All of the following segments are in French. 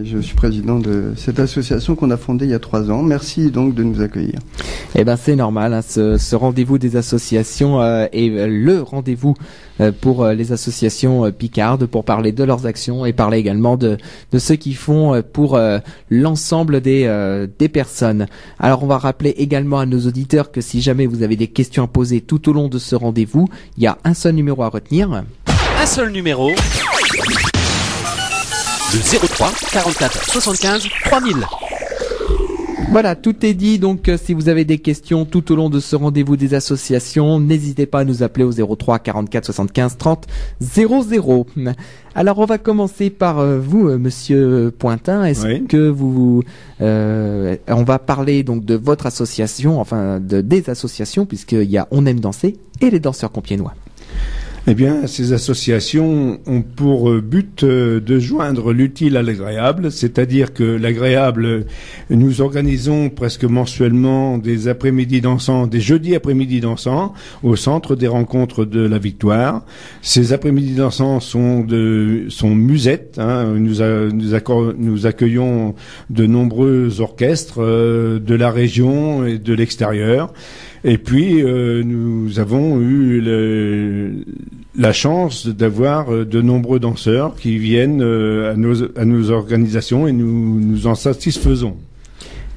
Je suis président de cette association qu'on a fondée il y a 3 ans. Merci donc de nous accueillir. Eh ben c'est normal, hein, ce rendez-vous des associations est le rendez-vous pour les associations picardes pour parler de leurs actions et parler également de ce qu'ils font pour l'ensemble des personnes. Alors on va rappeler également à nos auditeurs que si jamais vous avez des questions à poser tout au long de ce rendez-vous, il y a un seul numéro à retenir. Un seul numéro. Le 03 44 75 3000. Voilà, tout est dit. Donc, si vous avez des questions tout au long de ce rendez-vous des associations, n'hésitez pas à nous appeler au 03 44 75 30 00. Alors, on va commencer par vous, Monsieur Pointin. Est-ce que vous, on va parler donc de votre association, enfin des associations, puisqu'il y a On aime danser et les danseurs compiègnois. Eh bien, ces associations ont pour but de joindre l'utile à l'agréable, c'est-à-dire que l'agréable, nous organisons presque mensuellement des après-midi dansants, des jeudis après-midi dansants au centre des rencontres de la Victoire. Ces après-midi dansants sont musettes, hein, nous accueillons de nombreux orchestres de la région et de l'extérieur. Et puis, nous avons eu la chance d'avoir de nombreux danseurs qui viennent à nos organisations et nous en satisfaisons.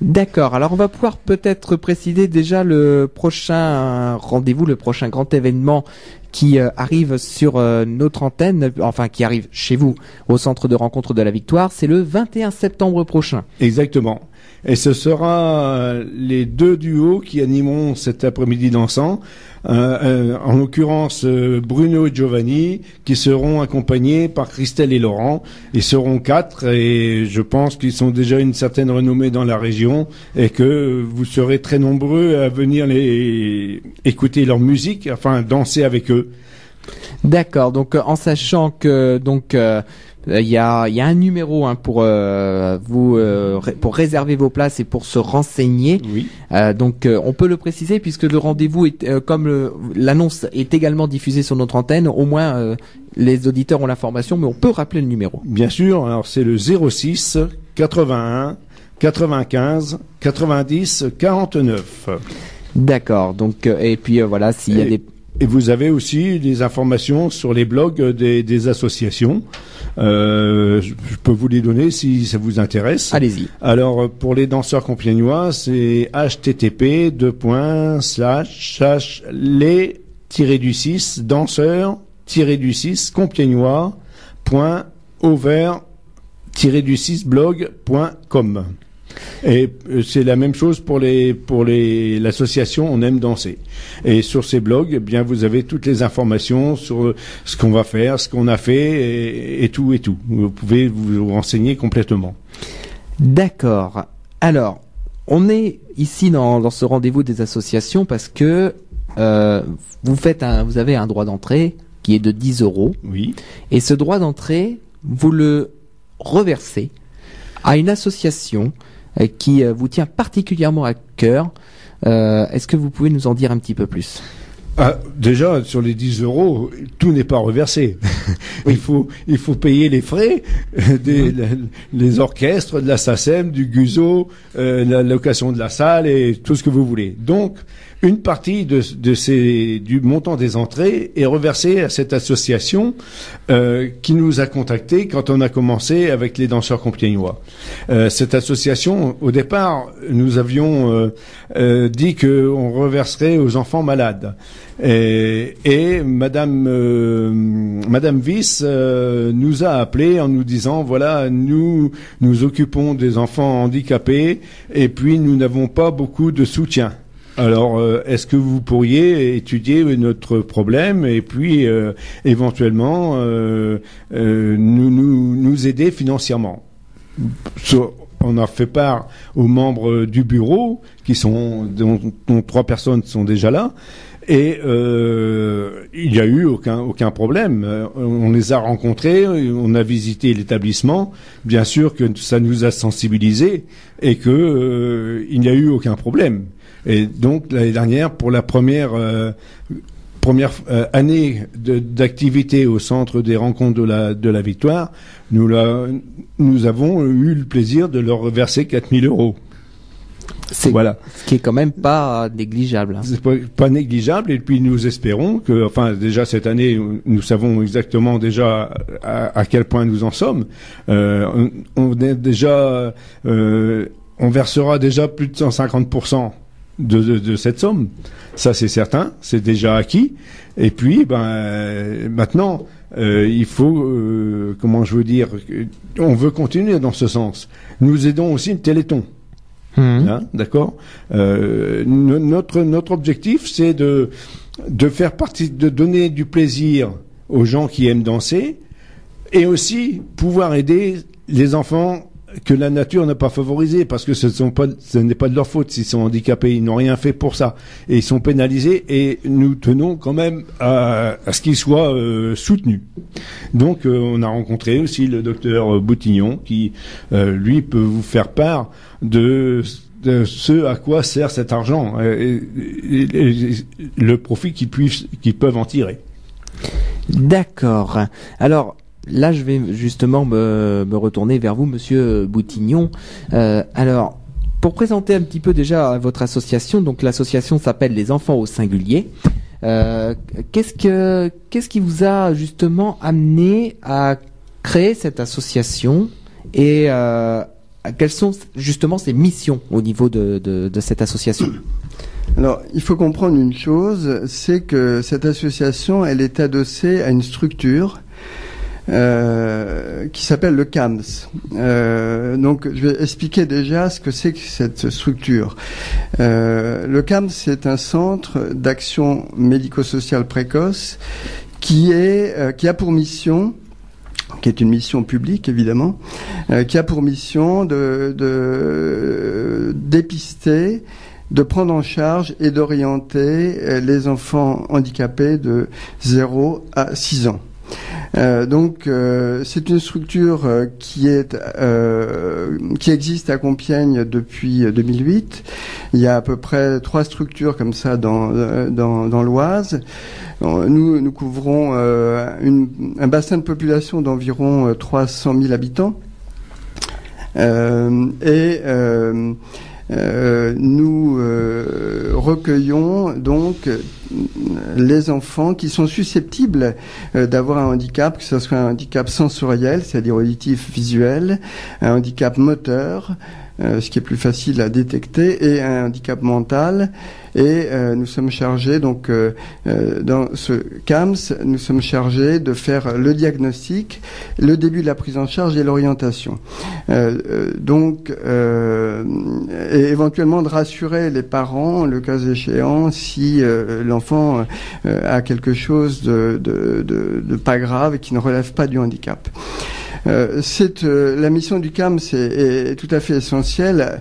D'accord. Alors, on va pouvoir peut-être préciser déjà le prochain rendez-vous, le prochain grand événement qui arrive sur notre antenne, enfin qui arrive chez vous au centre de rencontre de la Victoire. C'est le 21 septembre prochain. Exactement. Et ce sera les 2 duos qui animeront cet après-midi dansant, en l'occurrence Bruno et Giovanni, qui seront accompagnés par Christelle et Laurent. Ils seront 4 et je pense qu'ils sont déjà une certaine renommée dans la région et que vous serez très nombreux à venir écouter leur musique, enfin danser avec eux. D'accord, donc en sachant que il y a un numéro pour réserver vos places et pour se renseigner. Oui. Donc on peut le préciser puisque le rendez-vous est comme l'annonce est également diffusée sur notre antenne. Au moins les auditeurs ont l'information, mais on peut rappeler le numéro. Bien sûr. Alors c'est le 06 81 95 90 49. D'accord. Donc et puis voilà s'il y a des Et vous avez aussi des informations sur les blogs des associations. Je peux vous les donner si ça vous intéresse. Allez-y. Alors, pour les danseurs compiègnois, c'est http://les-du6 danseurs-du6 compiègnois.over-du6 blog.com. Et c'est la même chose pour l'association On aime danser. Et sur ces blogs, eh bien vous avez toutes les informations sur ce qu'on va faire, ce qu'on a fait et tout. Vous pouvez vous renseigner complètement. D'accord. Alors, on est ici dans ce rendez-vous des associations parce que vous avez un droit d'entrée qui est de 10 €. Oui. Et ce droit d'entrée, vous le reversez à une association qui vous tient particulièrement à cœur. Est-ce que vous pouvez nous en dire un petit peu plus ? Déjà, sur les 10 €, tout n'est pas reversé. Oui. Il faut payer les frais les orchestres, de la SACEM, du GUSO, la location de la salle et tout ce que vous voulez. Donc, une partie du montant des entrées est reversée à cette association qui nous a contactés quand on a commencé avec les danseurs compiègnois. Cette association, au départ, nous avions dit qu'on reverserait aux enfants malades. Et Madame Viss nous a appelés en nous disant voilà, nous occupons des enfants handicapés et puis nous n'avons pas beaucoup de soutien. Alors, est-ce que vous pourriez étudier notre problème et puis éventuellement nous aider financièrement? On a fait part aux membres du bureau dont 3 personnes sont déjà là. Et il n'y a eu aucun problème. On les a rencontrés, on a visité l'établissement. Bien sûr que ça nous a sensibilisés et que il n'y a eu aucun problème. Et donc l'année dernière, pour la première première année d'activité au centre des rencontres de la Victoire, nous avons eu le plaisir de leur verser 4 000 €. C'est voilà. Ce qui est quand même pas négligeable. C'est pas négligeable, et puis nous espérons que, enfin, déjà cette année, nous savons exactement déjà à quel point nous en sommes. On est déjà, on versera déjà plus de 150% de cette somme. Ça, c'est certain, c'est déjà acquis. Et puis, maintenant, il faut, comment je veux dire, on veut continuer dans ce sens. Nous aidons aussi le Téléthon. Hein, d'accord. Notre objectif, c'est de faire partie, de donner du plaisir aux gens qui aiment danser, et aussi pouvoir aider les enfants que la nature n'a pas favorisés, parce que ce n'est pas de leur faute s'ils sont handicapés, ils n'ont rien fait pour ça, et ils sont pénalisés, et nous tenons quand même à ce qu'ils soient soutenus. Donc on a rencontré aussi le docteur Boutignon, qui lui peut vous faire part de ce à quoi sert cet argent, et le profit qu'ils peuvent en tirer. D'accord. Alors là, je vais justement me retourner vers vous, Monsieur Boutignon. Alors, pour présenter un petit peu déjà votre association, donc l'association s'appelle Les Enfants au Singulier. Qu'est-ce qui vous a justement amené à créer cette association, et quelles sont justement ses missions au niveau de cette association? Alors, il faut comprendre une chose, c'est que cette association, elle est adossée à une structure qui s'appelle le CAMS. Donc, je vais expliquer déjà ce que c'est que cette structure. Le CAMS, c'est un centre d'action médico-sociale précoce qui a pour mission, qui est une mission publique évidemment, qui a pour mission de dépister, de prendre en charge et d'orienter les enfants handicapés de 0 à 6 ans. Donc c'est une structure qui existe à Compiègne depuis 2008. Il y a à peu près 3 structures comme ça dans l'Oise. Nous couvrons un bassin de population d'environ 300 000 habitants. Nous recueillons donc les enfants qui sont susceptibles d'avoir un handicap, que ce soit un handicap sensoriel, c'est-à-dire auditif, visuel, un handicap moteur, ce qui est plus facile à détecter, et un handicap mental. Et nous sommes chargés, donc dans ce CAMS, nous sommes chargés de faire le diagnostic, le début de la prise en charge et l'orientation. Donc, et éventuellement de rassurer les parents, le cas échéant, si l'enfant a quelque chose de pas grave et qui ne relève pas du handicap. La mission du CAMS est tout à fait essentielle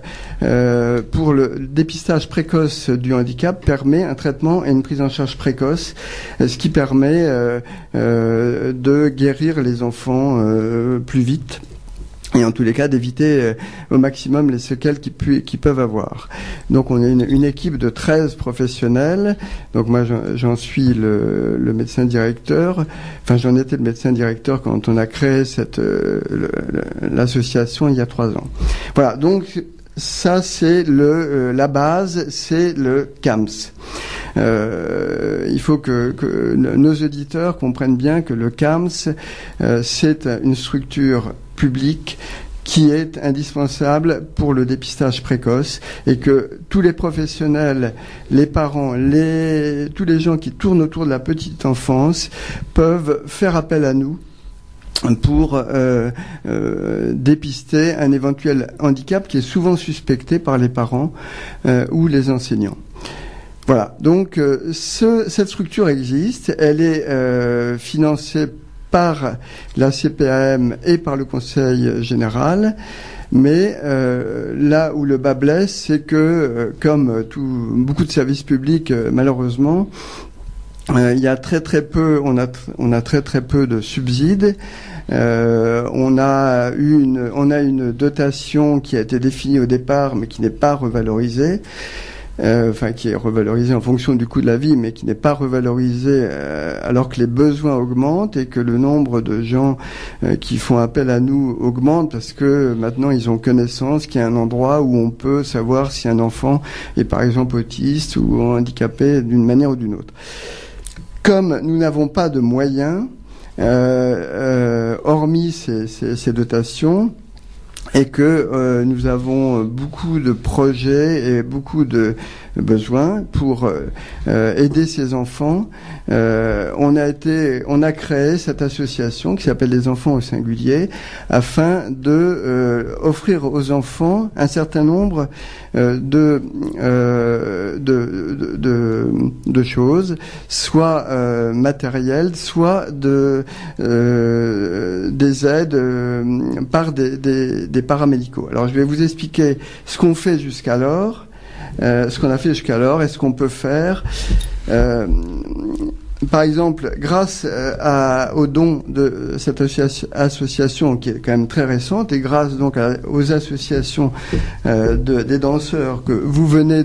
pour le dépistage précoce du handicap, permet un traitement et une prise en charge précoce, ce qui permet de guérir les enfants plus vite, et en tous les cas d'éviter au maximum les séquelles qu'ils peuvent avoir. Donc on est une équipe de 13 professionnels. Donc moi j'en suis le médecin directeur. Enfin j'en étais le médecin directeur quand on a créé l'association il y a 3 ans. Voilà, donc ça c'est la base, c'est le CAMS. Il faut que nos auditeurs comprennent bien que le CAMS c'est une structure public qui est indispensable pour le dépistage précoce, et que tous les professionnels, les parents, tous les gens qui tournent autour de la petite enfance peuvent faire appel à nous pour dépister un éventuel handicap qui est souvent suspecté par les parents ou les enseignants. Voilà, donc cette structure existe, elle est financée par la CPAM et par le Conseil général, mais là où le bas blesse, c'est que comme beaucoup de services publics, malheureusement, il y a très peu, on a très peu de subsides. On a une dotation qui a été définie au départ, mais qui n'est pas revalorisée. qui est revalorisé en fonction du coût de la vie, mais qui n'est pas revalorisé alors que les besoins augmentent et que le nombre de gens qui font appel à nous augmente parce que maintenant ils ont connaissance qu'il y a un endroit où on peut savoir si un enfant est par exemple autiste ou handicapé d'une manière ou d'une autre. Comme nous n'avons pas de moyens, hormis ces dotations, et que nous avons beaucoup de projets et beaucoup de besoins pour aider ces enfants. On a créé cette association qui s'appelle Les Enfants au Singulier afin de offrir aux enfants un certain nombre de choses, soit matérielles, soit des aides par des paramédicaux. Alors je vais vous expliquer ce qu'on fait jusqu'alors, ce qu'on a fait jusqu'alors et ce qu'on peut faire. Par exemple, grâce aux dons de cette association qui est quand même très récente et grâce donc aux associations des danseurs que vous venez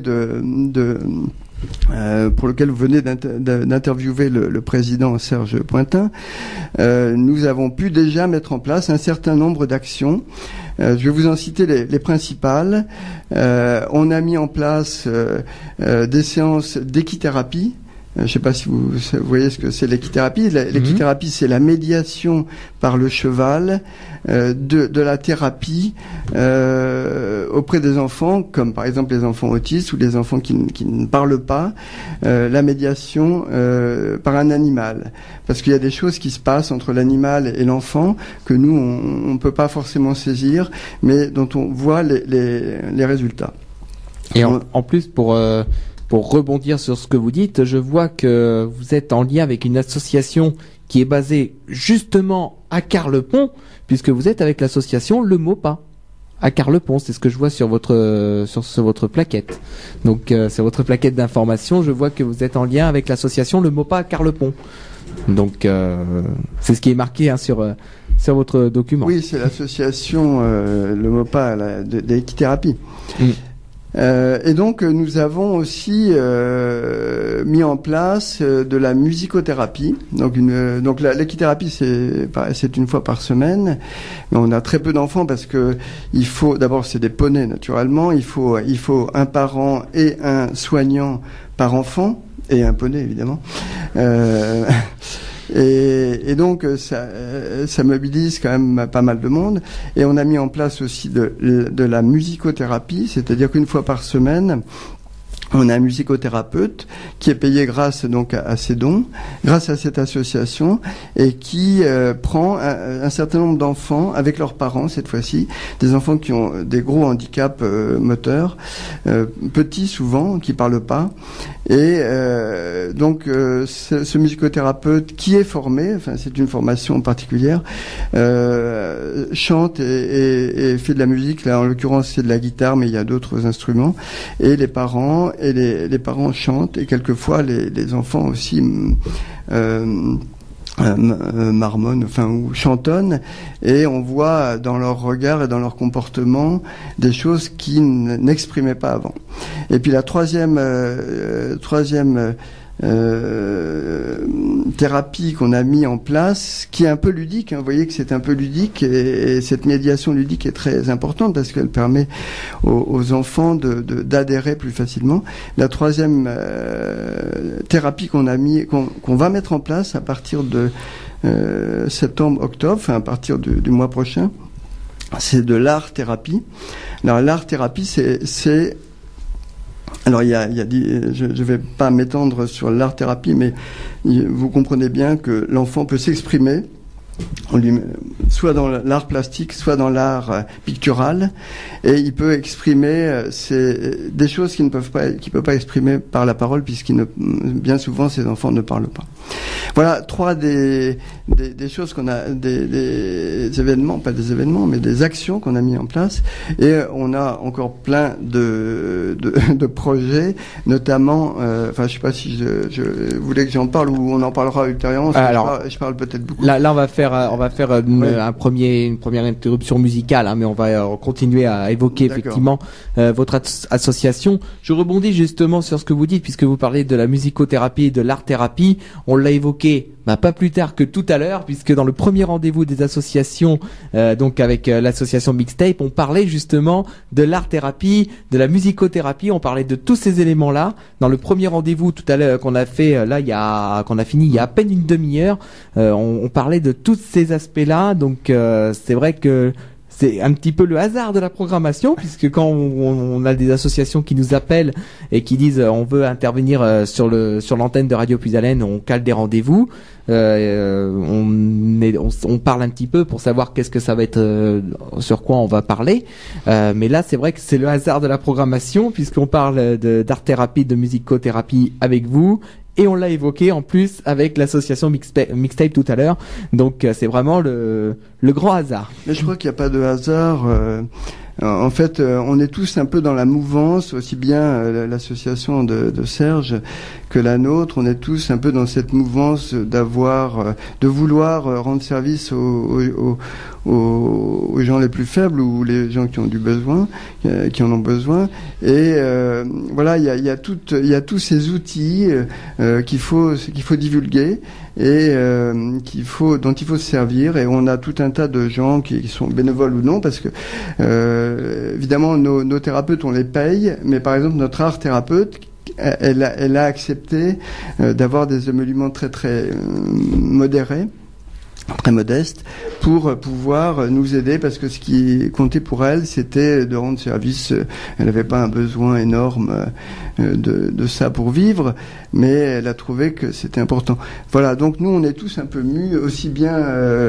pour lequel vous venez d'interviewer le président Serge Pointin, nous avons pu déjà mettre en place un certain nombre d'actions. Je vais vous en citer les principales. On a mis en place des séances d'équithérapie. Je ne sais pas si vous voyez ce que c'est l'équithérapie. L'équithérapie, c'est la médiation par le cheval de la thérapie auprès des enfants, comme par exemple les enfants autistes ou les enfants qui ne parlent pas. La médiation par un animal, parce qu'il y a des choses qui se passent entre l'animal et l'enfant que nous on ne peut pas forcément saisir, mais dont on voit les résultats. Et en plus pour rebondir sur ce que vous dites, je vois que vous êtes en lien avec une association qui est basée justement à Carlepont, puisque vous êtes avec l'association Le Mopa à Carlepont. C'est ce que je vois sur votre plaquette. Donc sur votre plaquette d'information, je vois que vous êtes en lien avec l'association Le Mopa à Carlepont. Donc c'est ce qui est marqué sur votre document. Oui, c'est l'association Le Mopa d'équithérapie. Et donc nous avons aussi mis en place de la musicothérapie. Donc l'équithérapie c'est une fois par semaine, mais on a très peu d'enfants parce que il faut d'abord c'est des poneys naturellement, il faut un parent et un soignant par enfant et un poney évidemment. Et donc ça mobilise quand même pas mal de monde. Et on a mis en place aussi de la musicothérapie, c'est-à-dire qu'une fois par semaine, on a un musicothérapeute qui est payé grâce donc à ses dons, grâce à cette association, et qui prend un certain nombre d'enfants avec leurs parents cette fois-ci, des enfants qui ont des gros handicaps moteurs, petits souvent, qui parlent pas, et donc ce musicothérapeute qui est formé, enfin c'est une formation particulière, chante et fait de la musique. Là en l'occurrence c'est de la guitare, mais il y a d'autres instruments, et les parents chantent, et quelquefois les enfants aussi marmonnent, ou chantonnent, et on voit dans leur regard et dans leur comportement des choses qu'ils n'exprimaient pas avant. Et puis la troisième thérapie qu'on a mis en place, qui est un peu ludique, vous voyez que c'est un peu ludique, et cette médiation ludique est très importante parce qu'elle permet aux enfants d'adhérer plus facilement. La troisième thérapie qu'on va mettre en place à partir de septembre-octobre, à partir du mois prochain, c'est de l'art-thérapie. Alors l'art-thérapie, c'est alors je vais pas m'étendre sur l'art-thérapie, mais vous comprenez bien que l'enfant peut s'exprimer, soit dans l'art plastique, soit dans l'art pictural, et il peut exprimer des choses qu'il peut pas exprimer par la parole, bien souvent ces enfants ne parlent pas. Voilà trois des des choses qu'on a, des événements, pas des événements, mais des actions qu'on a mis en place. Et on a encore plein de projets, notamment, enfin, je sais pas si je voulais que j'en parle ou on en parlera ultérieurement. Alors, je parle peut-être beaucoup. Là, on va faire une première interruption musicale, hein, mais on va continuer à évoquer effectivement votre association. Je rebondis justement sur ce que vous dites, puisque vous parlez de la musicothérapie et de l'art-thérapie. On l'a évoqué pas plus tard que tout à l'heure, puisque dans le premier rendez-vous des associations, donc avec l'association Mixtape, on parlait justement de l'art-thérapie, de la musicothérapie, on parlait de tous ces éléments-là. Dans le premier rendez-vous tout à l'heure qu'on a fait, qu'on a fini il y a à peine une demi-heure, on parlait de tous ces aspects-là. Donc c'est vrai que c'est un petit peu le hasard de la programmation, puisque quand on a des associations qui nous appellent et qui disent on veut intervenir sur l'antenne de Radio Puisalène, on cale des rendez-vous, on parle un petit peu pour savoir qu'est-ce que ça va être, sur quoi on va parler. Mais là, c'est vrai que c'est le hasard de la programmation, puisqu'on parle d'art-thérapie, de musicothérapie avec vous. Et on l'a évoqué en plus avec l'association Mixtape tout à l'heure. Donc c'est vraiment le grand hasard. Mais je crois qu'il n'y a pas de hasard. En fait, on est tous un peu dans la mouvance, aussi bien l'association de Serge que la nôtre. On est tous un peu dans cette mouvance de vouloir rendre service aux gens les plus faibles ou les gens qui ont qui en ont besoin. Et voilà, il y a tous ces outils qu'il faut divulguer et dont il faut se servir. Et on a tout un tas de gens qui sont bénévoles ou non, parce que évidemment nos thérapeutes, on les paye, mais par exemple notre art thérapeute, elle a accepté d'avoir des émoluments très très modérés, très modeste, pour pouvoir nous aider, parce que ce qui comptait pour elle, c'était de rendre service. Elle n'avait pas un besoin énorme de ça pour vivre, mais elle a trouvé que c'était important. Voilà, donc nous on est tous un peu mus, aussi bien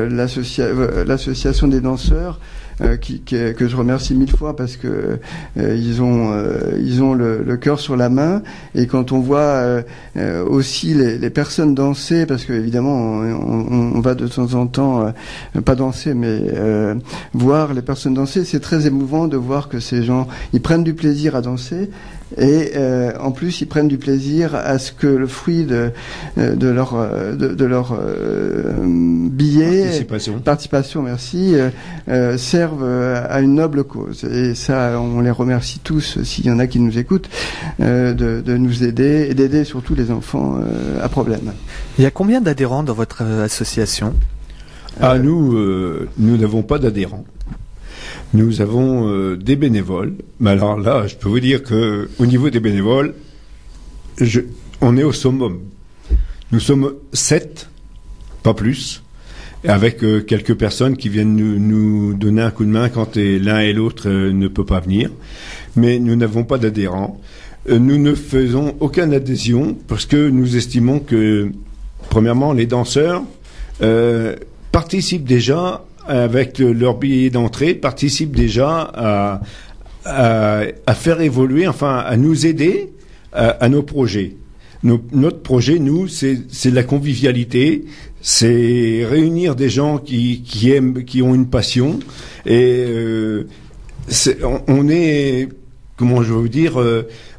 l'association des danseurs, que je remercie 1000 fois, parce que ils ont le cœur sur la main. Et quand on voit aussi les personnes danser, parce que évidemment on va de temps en temps pas danser, mais voir les personnes danser, c'est très émouvant de voir que ces gens, ils prennent du plaisir à danser. Et en plus, ils prennent du plaisir à ce que le fruit de leur participation, merci, serve à une noble cause. Et ça, on les remercie tous, s'il y en a qui nous écoutent, de nous aider et d'aider surtout les enfants à problème. Il y a combien d'adhérents dans votre association ? Nous n'avons pas d'adhérents. Nous avons des bénévoles. Mais alors là, je peux vous dire que au niveau des bénévoles, on est au summum. Nous sommes 7, pas plus, avec quelques personnes qui viennent nous donner un coup de main quand l'un et l'autre ne peut pas venir. Mais nous n'avons pas d'adhérents. Nous ne faisons aucune adhésion parce que nous estimons que, premièrement, les danseurs participent déjà, avec leur billet d'entrée, participent déjà à faire évoluer, enfin à nous aider à nos projets. Notre projet, nous, c'est la convivialité, c'est réunir des gens qui aiment, qui ont une passion, et on est, comment je veux vous dire,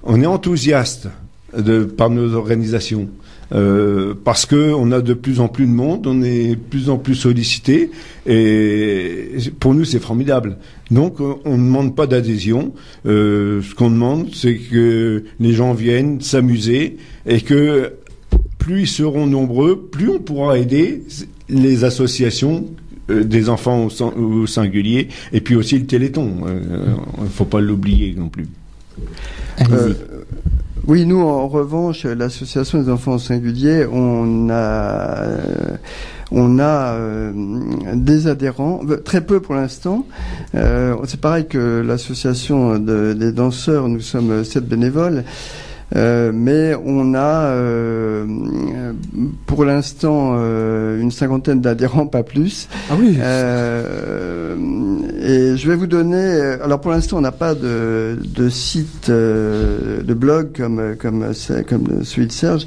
on est enthousiaste par nos organisations. Parce que on a de plus en plus de monde, on est de plus en plus sollicité, et pour nous c'est formidable. Donc on ne demande pas d'adhésion. Ce qu'on demande, c'est que les gens viennent s'amuser, et que plus ils seront nombreux, plus on pourra aider les associations des enfants au singulier, et puis aussi le Téléthon. Il ne faut pas l'oublier non plus. Allez-y. Oui, nous, en revanche, l'association des enfants au singulier, on a des adhérents, très peu pour l'instant. C'est pareil que l'association des danseurs, nous sommes 7 bénévoles. Mais on a pour l'instant une cinquantaine d'adhérents, pas plus. Ah oui. Et je vais vous donner. Alors pour l'instant, on n'a pas de site, de blog comme celui de Serge.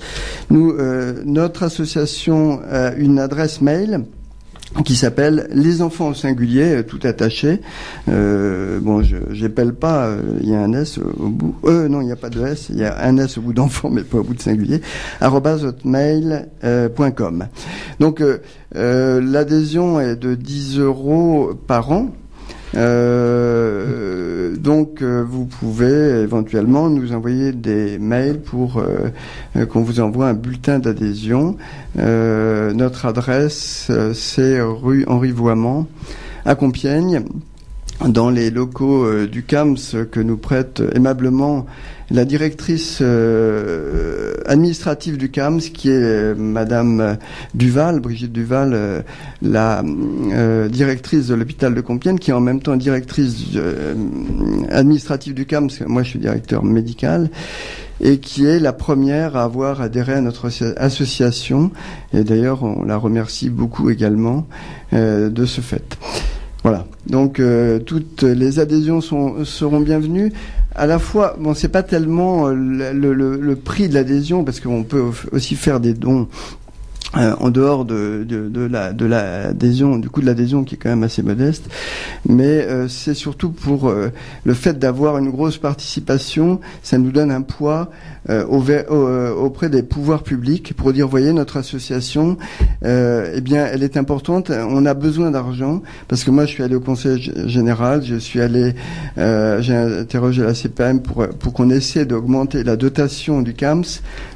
Nous, notre association a une adresse mail qui s'appelle Les Enfants au singulier, tout attaché. Bon, j'appelle pas, il y a un S au bout. Non, il n'y a pas de S, il y a un S au bout d'enfant, mais pas au bout de singulier. @hotmail.com. Donc, l'adhésion est de 10 € par an. Donc vous pouvez éventuellement nous envoyer des mails pour qu'on vous envoie un bulletin d'adhésion. Notre adresse c'est rue Henri Voiement à Compiègne, dans les locaux du CAMS que nous prête aimablement la directrice administrative du CAMS, qui est Madame Duval, Brigitte Duval, la directrice de l'hôpital de Compiègne, qui est en même temps directrice administrative du CAMS. Moi, je suis directeur médical, et qui est la première à avoir adhéré à notre association. Et d'ailleurs, on la remercie beaucoup également de ce fait. Voilà. Donc toutes les adhésions seront bienvenues. À la fois, bon, c'est pas tellement le prix de l'adhésion, parce qu'on peut aussi faire des dons en dehors de l'adhésion, du coût de l'adhésion qui est quand même assez modeste, mais c'est surtout pour le fait d'avoir une grosse participation, ça nous donne un poids auprès des pouvoirs publics pour dire, voyez, notre association, eh bien, elle est importante, on a besoin d'argent, parce que moi, je suis allé au Conseil général, j'ai interrogé la CPM pour qu'on essaie d'augmenter la dotation du CAMS,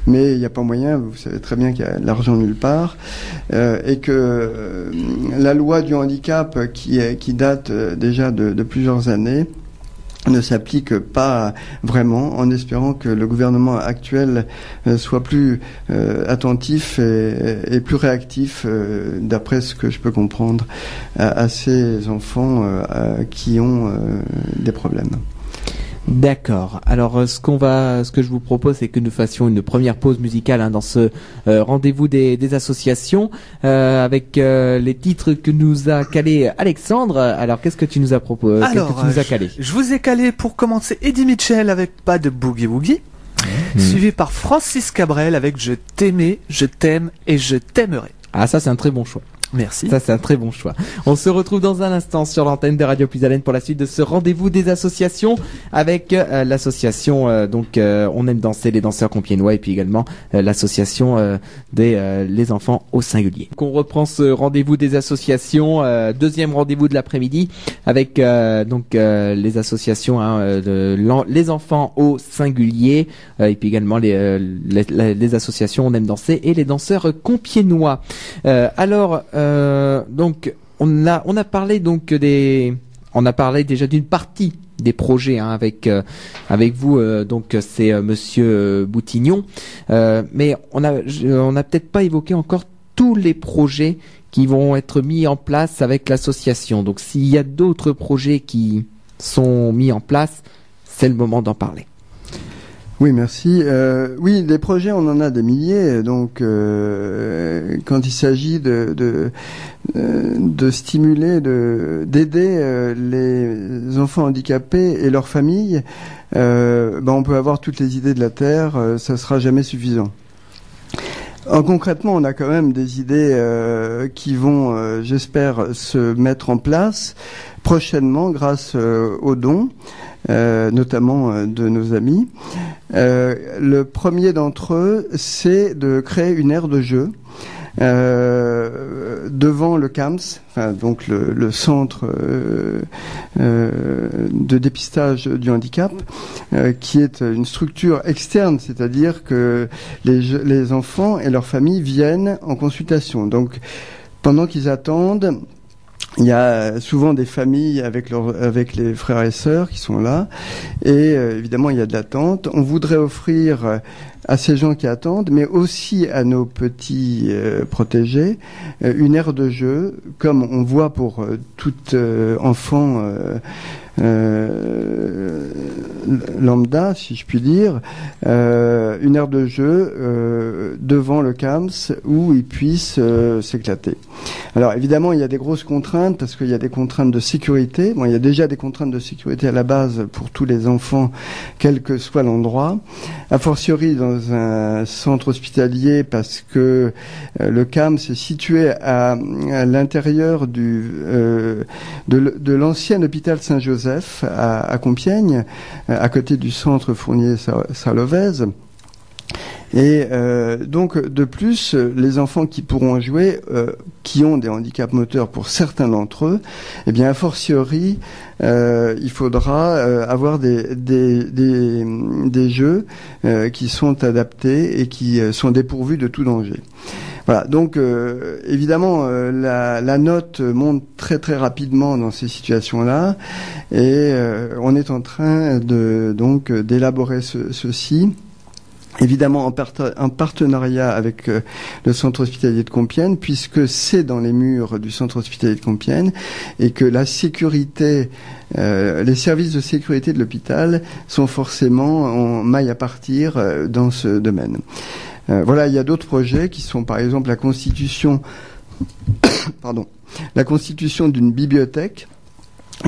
mais il n'y a pas moyen, vous savez très bien qu'il y a de l'argent nulle part, et que la loi du handicap qui date déjà de plusieurs années ne s'applique pas vraiment, en espérant que le gouvernement actuel soit plus attentif et plus réactif, d'après ce que je peux comprendre, à ces enfants qui ont des problèmes. D'accord. Alors, ce que je vous propose, c'est que nous fassions une première pause musicale dans ce rendez-vous des associations, avec les titres que nous a calé Alexandre. Alors, qu'est-ce que tu nous as proposé? Qu'est-ce que tu nous as calé? Je vous ai calé pour commencer Eddie Mitchell avec Pas de Boogie Woogie, suivi par Francis Cabrel avec Je t'aimais, je t'aime et je t'aimerai. Ah, ça, c'est un très bon choix. Merci. Ça, c'est un très bon choix. On se retrouve dans un instant sur l'antenne de Radio Puisalène pour la suite de ce rendez-vous des associations avec l'association On aime danser, les danseurs compiègnois, et puis également l'association les enfants au singulier. Donc, on reprend ce rendez-vous des associations, deuxième rendez-vous de l'après-midi avec les associations les enfants au singulier, et puis également les associations On aime danser et les danseurs compiègnois. Donc on a parlé déjà d'une partie des projets avec vous, donc c'est Monsieur Boutignon, mais on a peut-être pas évoqué encore tous les projets qui vont être mis en place avec l'association. Donc s'il y a d'autres projets qui sont mis en place, c'est le moment d'en parler. Oui, merci. Oui, des projets, on en a des milliers. Donc, quand il s'agit de stimuler, d'aider les enfants handicapés et leurs familles, on peut avoir toutes les idées de la terre, ça sera jamais suffisant. Concrètement, on a quand même des idées qui vont, j'espère, se mettre en place prochainement grâce aux dons, notamment de nos amis. Le premier d'entre eux, c'est de créer une aire de jeu devant le CAMS, donc le centre de dépistage du handicap, qui est une structure externe, c'est-à-dire que les enfants et leurs familles viennent en consultation. Donc, pendant qu'ils attendent, il y a souvent des familles avec les frères et sœurs qui sont là, et évidemment il y a de l'attente. On voudrait offrir à ces gens qui attendent, mais aussi à nos petits protégés, une aire de jeu, comme on voit pour tout enfant lambda, si je puis dire, une aire de jeu devant le CAMS où ils puissent s'éclater. Alors évidemment, il y a des grosses contraintes parce qu'il y a des contraintes de sécurité. Bon, il y a déjà des contraintes de sécurité à la base pour tous les enfants, quel que soit l'endroit. A fortiori dans un centre hospitalier parce que le CAMS est situé à l'intérieur de l'ancien hôpital Saint-Joseph à Compiègne, à côté du centre Fournier-Salovez. Et donc de plus, les enfants qui pourront jouer, qui ont des handicaps moteurs pour certains d'entre eux, eh bien a fortiori, il faudra avoir des jeux qui sont adaptés et qui sont dépourvus de tout danger. Voilà, donc évidemment la note monte très très rapidement dans ces situations-là, et on est en train d'élaborer ceci. Évidemment en partenariat avec le centre hospitalier de Compiègne, puisque c'est dans les murs du centre hospitalier de Compiègne, et que la sécurité, les services de sécurité de l'hôpital sont forcément en maille à partir dans ce domaine. Voilà, il y a d'autres projets qui sont par exemple la constitution d'une bibliothèque.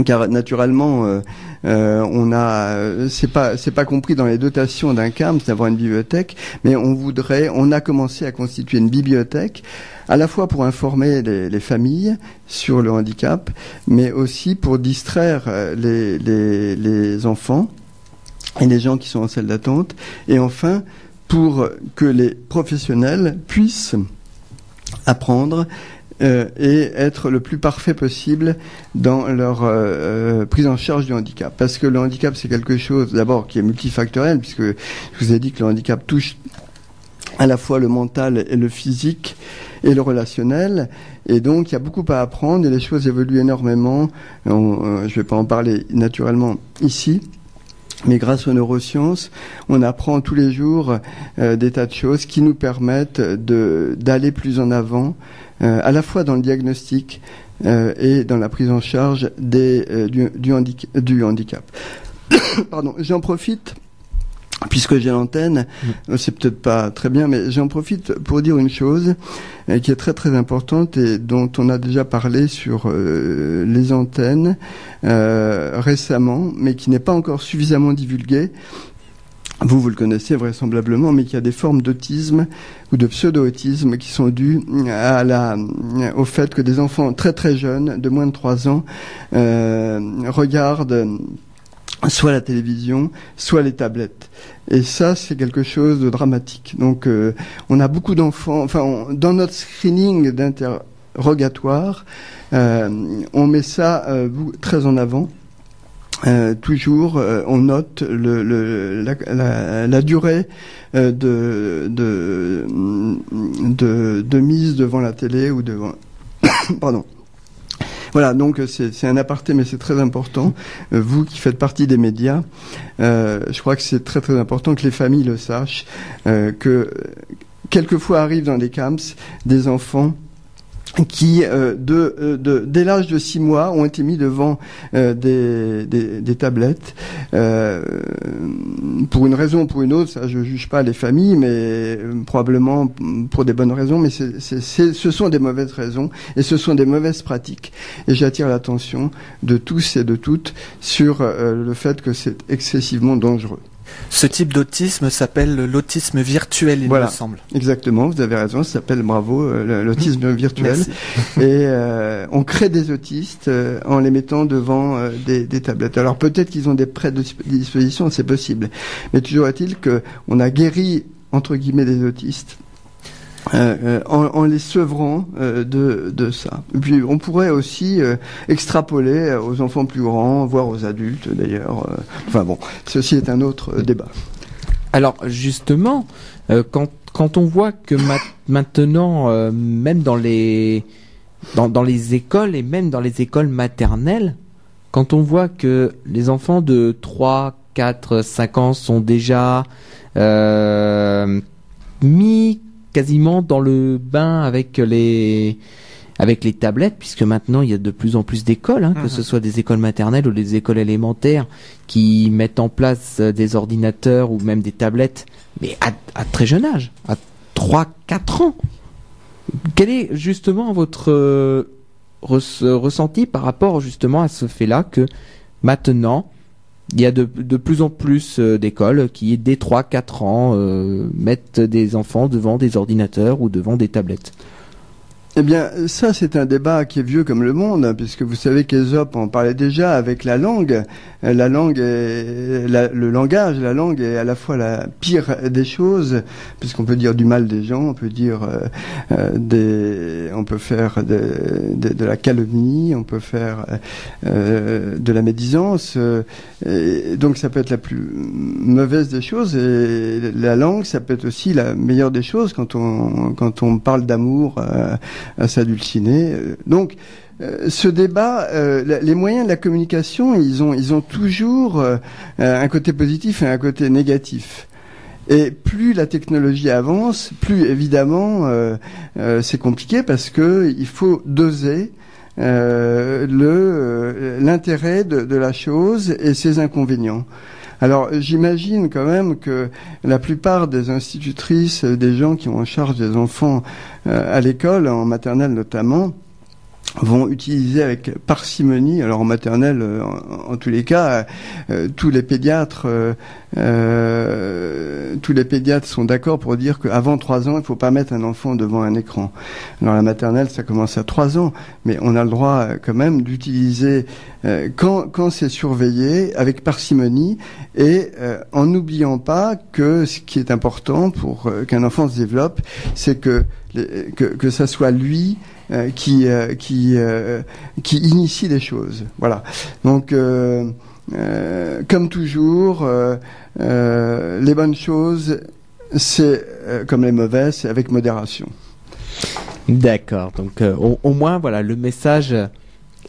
Car naturellement, c'est pas compris dans les dotations d'un CAMS d'avoir une bibliothèque, mais on a commencé à constituer une bibliothèque, à la fois pour informer les familles sur le handicap, mais aussi pour distraire les enfants et les gens qui sont en salle d'attente, et enfin pour que les professionnels puissent apprendre et être le plus parfait possible dans leur prise en charge du handicap. Parce que le handicap, c'est quelque chose d'abord qui est multifactoriel, puisque je vous ai dit que le handicap touche à la fois le mental et le physique et le relationnel, et donc il y a beaucoup à apprendre et les choses évoluent énormément. Je vais pas en parler naturellement ici, mais grâce aux neurosciences, on apprend tous les jours des tas de choses qui nous permettent d'aller plus en avant, à la fois dans le diagnostic et dans la prise en charge du handicap. Pardon, j'en profite, puisque j'ai l'antenne, c'est peut-être pas très bien, mais j'en profite pour dire une chose qui est très très importante et dont on a déjà parlé sur les antennes récemment, mais qui n'est pas encore suffisamment divulguée. Vous le connaissez vraisemblablement, mais qu'il y a des formes d'autisme ou de pseudo-autisme qui sont dues au fait que des enfants très très jeunes, de moins de 3 ans, regardent soit la télévision, soit les tablettes. Et ça, c'est quelque chose de dramatique. Donc, on a beaucoup d'enfants, dans notre screening d'interrogatoire, on met ça très en avant. Toujours, on note la durée de mise devant la télé ou devant. Pardon. Voilà, donc c'est un aparté, mais c'est très important. Vous qui faites partie des médias, je crois que c'est très très important que les familles le sachent, que quelquefois arrivent dans des CAMS des enfants qui, dès l'âge de 6 mois, ont été mis devant des tablettes, pour une raison ou pour une autre. Ça, je juge pas les familles, mais probablement pour des bonnes raisons. Mais ce sont des mauvaises raisons et ce sont des mauvaises pratiques. Et j'attire l'attention de tous et de toutes sur le fait que c'est excessivement dangereux. Ce type d'autisme s'appelle l'autisme virtuel, il me semble. Exactement, vous avez raison, ça s'appelle, bravo, l'autisme virtuel. Et on crée des autistes en les mettant devant des tablettes. Alors peut-être qu'ils ont des prédispositions, c'est possible. Mais toujours est-il qu'on a guéri, entre guillemets, des autistes en les sevrant de ça. Et puis on pourrait aussi extrapoler aux enfants plus grands, voire aux adultes d'ailleurs. Enfin bon, ceci est un autre débat. Alors justement, quand on voit que maintenant, même dans les écoles et même dans les écoles maternelles, quand on voit que les enfants de 3, 4, 5 ans sont déjà mis quasiment dans le bain avec les avec les tablettes, puisque maintenant il y a de plus en plus d'écoles, que ce soit des écoles maternelles ou des écoles élémentaires, qui mettent en place des ordinateurs ou même des tablettes, mais à très jeune âge, à 3-4 ans. Quel est justement votre ressenti par rapport justement à ce fait-là que maintenant il y a de plus en plus d'écoles qui, dès 3-4 ans, mettent des enfants devant des ordinateurs ou devant des tablettes? Eh bien, ça, c'est un débat qui est vieux comme le monde, puisque vous savez qu'Ésope en parlait déjà avec la langue. La langue est, le langage, la langue est à la fois la pire des choses, puisqu'on peut dire du mal des gens, on peut dire on peut faire de la calomnie, on peut faire de la médisance. Et donc, ça peut être la plus mauvaise des choses, et la langue, ça peut être aussi la meilleure des choses quand on parle d'amour à s'adulciner. Donc, ce débat, les moyens de la communication, ils ont toujours un côté positif et un côté négatif. Et plus la technologie avance, plus évidemment c'est compliqué parce que il faut doser l'intérêt de la chose et ses inconvénients. Alors, j'imagine quand même que la plupart des institutrices, des gens qui ont en charge des enfants à l'école, en maternelle notamment, vont utiliser avec parcimonie, alors en maternelle, en tous les cas, tous les pédiatres sont d'accord pour dire qu'avant 3 ans, il ne faut pas mettre un enfant devant un écran. Alors la maternelle, ça commence à 3 ans, mais on a le droit quand même d'utiliser quand c'est surveillé avec parcimonie et en n'oubliant pas que ce qui est important pour qu'un enfant se développe, c'est que ça soit lui qui initie les choses. Voilà. Donc, comme toujours, les bonnes choses, c'est comme les mauvaises, c'est avec modération. D'accord. Donc, au moins, voilà, le message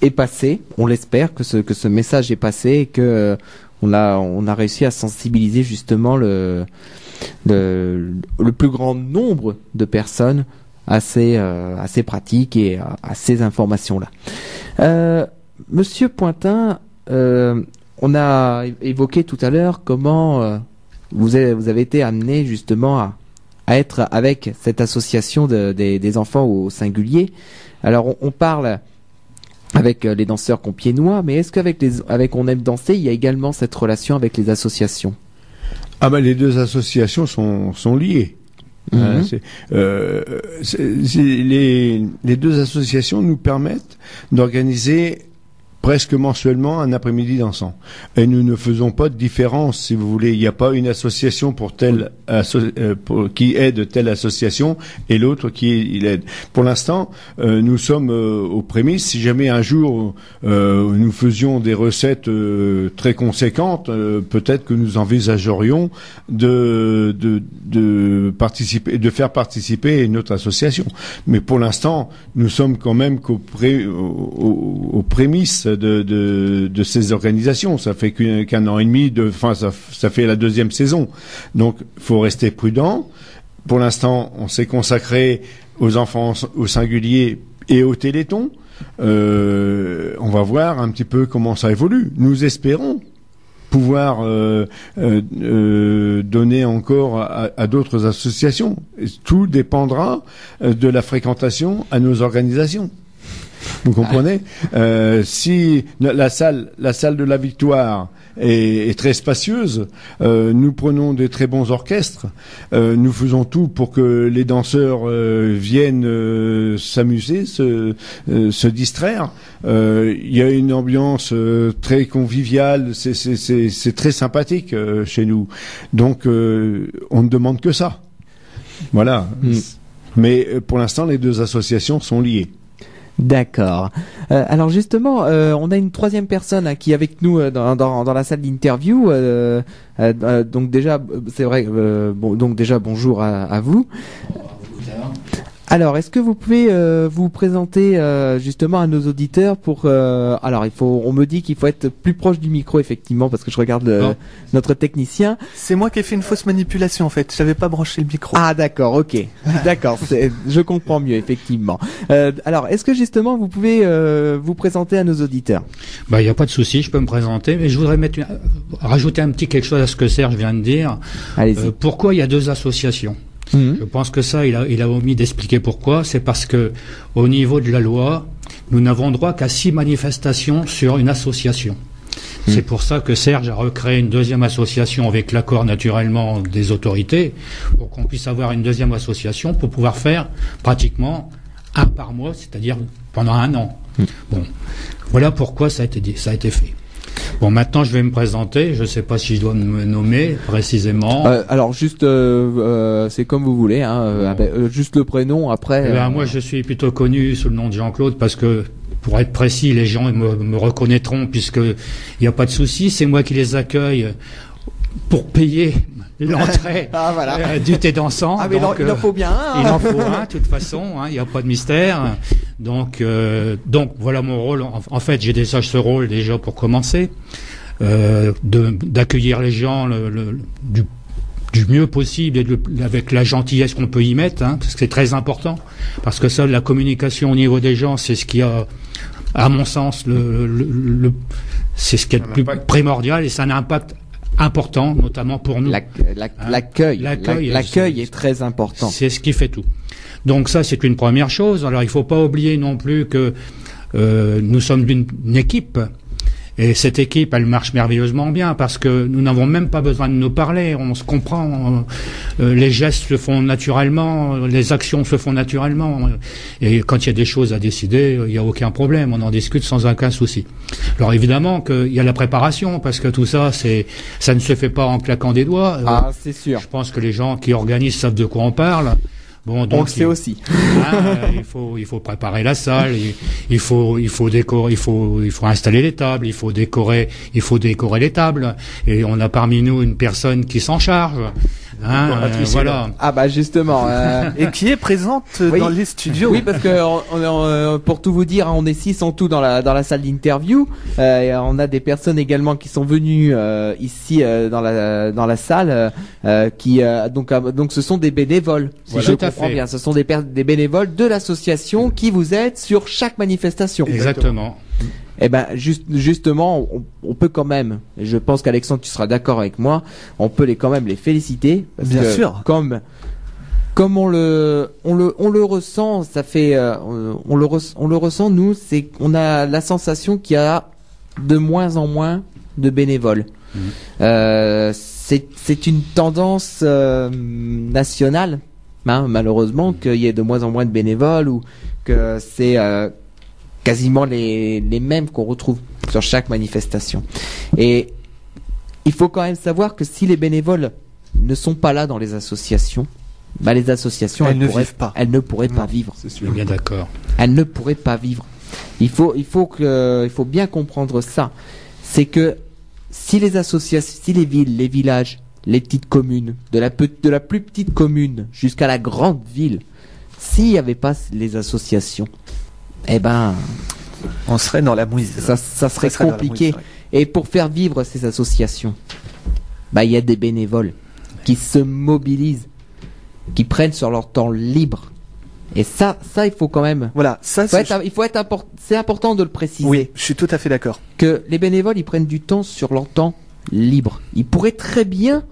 est passé. On l'espère que ce message est passé et que on a réussi à sensibiliser justement le plus grand nombre de personnes à ces pratiques et à ces informations-là. Monsieur Pointin, on a évoqué tout à l'heure comment vous avez été amené justement à être avec cette association des enfants au singulier. Alors on parle avec les danseurs compiègnois, mais est-ce qu'avec On aime danser, il y a également cette relation avec les associations? Ah ben les deux associations sont liées. Les deux associations nous permettent d'organiser presque mensuellement un après-midi dansant. Et nous ne faisons pas de différence, si vous voulez. Il n'y a pas une association qui aide telle association et l'autre qui l'aide. Pour l'instant, nous sommes aux prémices. Si jamais un jour nous faisions des recettes très conséquentes, peut-être que nous envisagerions de participer, de faire participer notre association. Mais pour l'instant, nous sommes quand même aux prémices de ces organisations. Ça fait qu'un an et demi ça fait la 2e saison. Donc, faut rester prudent. Pour l'instant, on s'est consacré aux enfants au singulier et au téléthon. On va voir un petit peu comment ça évolue. Nous espérons pouvoir donner encore à d'autres associations. Tout dépendra de la fréquentation à nos organisations. Vous comprenez? Si la salle de la Victoire est très spacieuse, nous prenons des très bons orchestres, nous faisons tout pour que les danseurs viennent s'amuser, se distraire. Il y a une ambiance très conviviale, c'est très sympathique chez nous. Donc on ne demande que ça. Voilà. Mais pour l'instant, les deux associations sont liées. D'accord. Alors justement, on a une 3e personne qui est avec nous dans la salle d'interview. Donc déjà, c'est vrai. Donc déjà, bonjour à vous. Alors, est-ce que vous pouvez vous présenter justement à nos auditeurs pour alors on me dit qu'il faut être plus proche du micro effectivement parce que je regarde notre technicien. C'est moi qui ai fait une fausse manipulation en fait. J'avais pas branché le micro. Ah d'accord, ok, d'accord, je comprends mieux effectivement. Alors, est-ce que justement vous pouvez vous présenter à nos auditeurs? Il n'y a pas de souci, je peux me présenter, mais je voudrais rajouter un petit quelque chose à ce que Serge vient de dire. Allez-y. Pourquoi il y a deux associations? Je pense que ça, il a omis d'expliquer pourquoi. C'est parce que, au niveau de la loi, nous n'avons droit qu'à 6 manifestations sur une association. C'est pour ça que Serge a recréé une deuxième association avec l'accord naturellement des autorités, pour qu'on puisse avoir une deuxième association pour pouvoir faire pratiquement 1 par mois, c'est-à-dire pendant 1 an. Bon, voilà pourquoi ça a été fait. Bon, maintenant je vais me présenter. Je ne sais pas si je dois me nommer précisément. Alors juste, c'est comme vous voulez. Juste le prénom. Après. Moi, je suis plutôt connu sous le nom de Jean-Claude parce que, pour être précis, les gens me reconnaîtront puisque il n'y a pas de souci. C'est moi qui les accueille pour payer l'entrée du thé dansant. Ah mais donc, il en faut bien un. Il en faut un, de toute façon. Il n'y a pas de mystère. Donc voilà mon rôle. En fait, j'ai déjà ce rôle déjà pour commencer, d'accueillir les gens du mieux possible et avec la gentillesse qu'on peut y mettre, parce que c'est très important. Parce que ça, la communication au niveau des gens, c'est ce qui a, à mon sens, c'est ce qui est le plus primordial et ça a un impact important, notamment pour nous. L'accueil est très important. C'est ce qui fait tout. Donc ça, c'est une première chose. Alors, il faut pas oublier non plus que nous sommes une équipe. Et cette équipe, elle marche merveilleusement bien parce que nous n'avons même pas besoin de nous parler. On se comprend. Les gestes se font naturellement. Les actions se font naturellement. Et quand il y a des choses à décider, il n'y a aucun problème. On en discute sans aucun souci. Alors évidemment qu'il y a la préparation parce que tout ça, ça ne se fait pas en claquant des doigts. Ah, c'est sûr. Je pense que les gens qui organisent savent de quoi on parle. Bon, donc, on le sait aussi. Il faut préparer la salle, il faut décorer, il faut installer les tables, il faut décorer les tables. Et on a parmi nous une personne qui s'en charge. Voilà. Ah bah justement. Et qui est présente dans les studios. Oui, parce que pour tout vous dire, on est 6 en tout dans la salle d'interview. Et on a des personnes également qui sont venues ici dans la salle, donc ce sont des bénévoles. Si je comprends bien, ce sont des bénévoles de l'association qui vous aident sur chaque manifestation. Exactement. Eh ben justement, on peut quand même, et je pense qu'Alexandre tu seras d'accord avec moi, on peut quand même les féliciter parce bien que sûr. Comme on le ressent, ça fait on le ressent nous, c'est qu'on a la sensation qu'il y a de moins en moins de bénévoles. C'est une tendance nationale, malheureusement, qu'il y ait de moins en moins de bénévoles ou que c'est quasiment les mêmes qu'on retrouve sur chaque manifestation. Et il faut quand même savoir que si les bénévoles ne sont pas là dans les associations, les associations elles ne pourraient pas vivre. Je suis bien d'accord. Elles ne pourraient pas vivre. Il faut bien comprendre ça. C'est que si les associations, si les villes, les villages, les petites communes, de la plus petite commune jusqu'à la grande ville, s'il n'y avait pas les associations, eh ben, on serait dans la mouise. Ça serait compliqué. Mouise, et pour faire vivre ces associations, il y a des bénévoles qui se mobilisent, qui prennent sur leur temps libre. Et ça, il faut quand même. Voilà, ça, c'est important de le préciser. Oui, je suis tout à fait d'accord. Que les bénévoles, ils prennent du temps sur leur temps libre. Ils pourraient très bien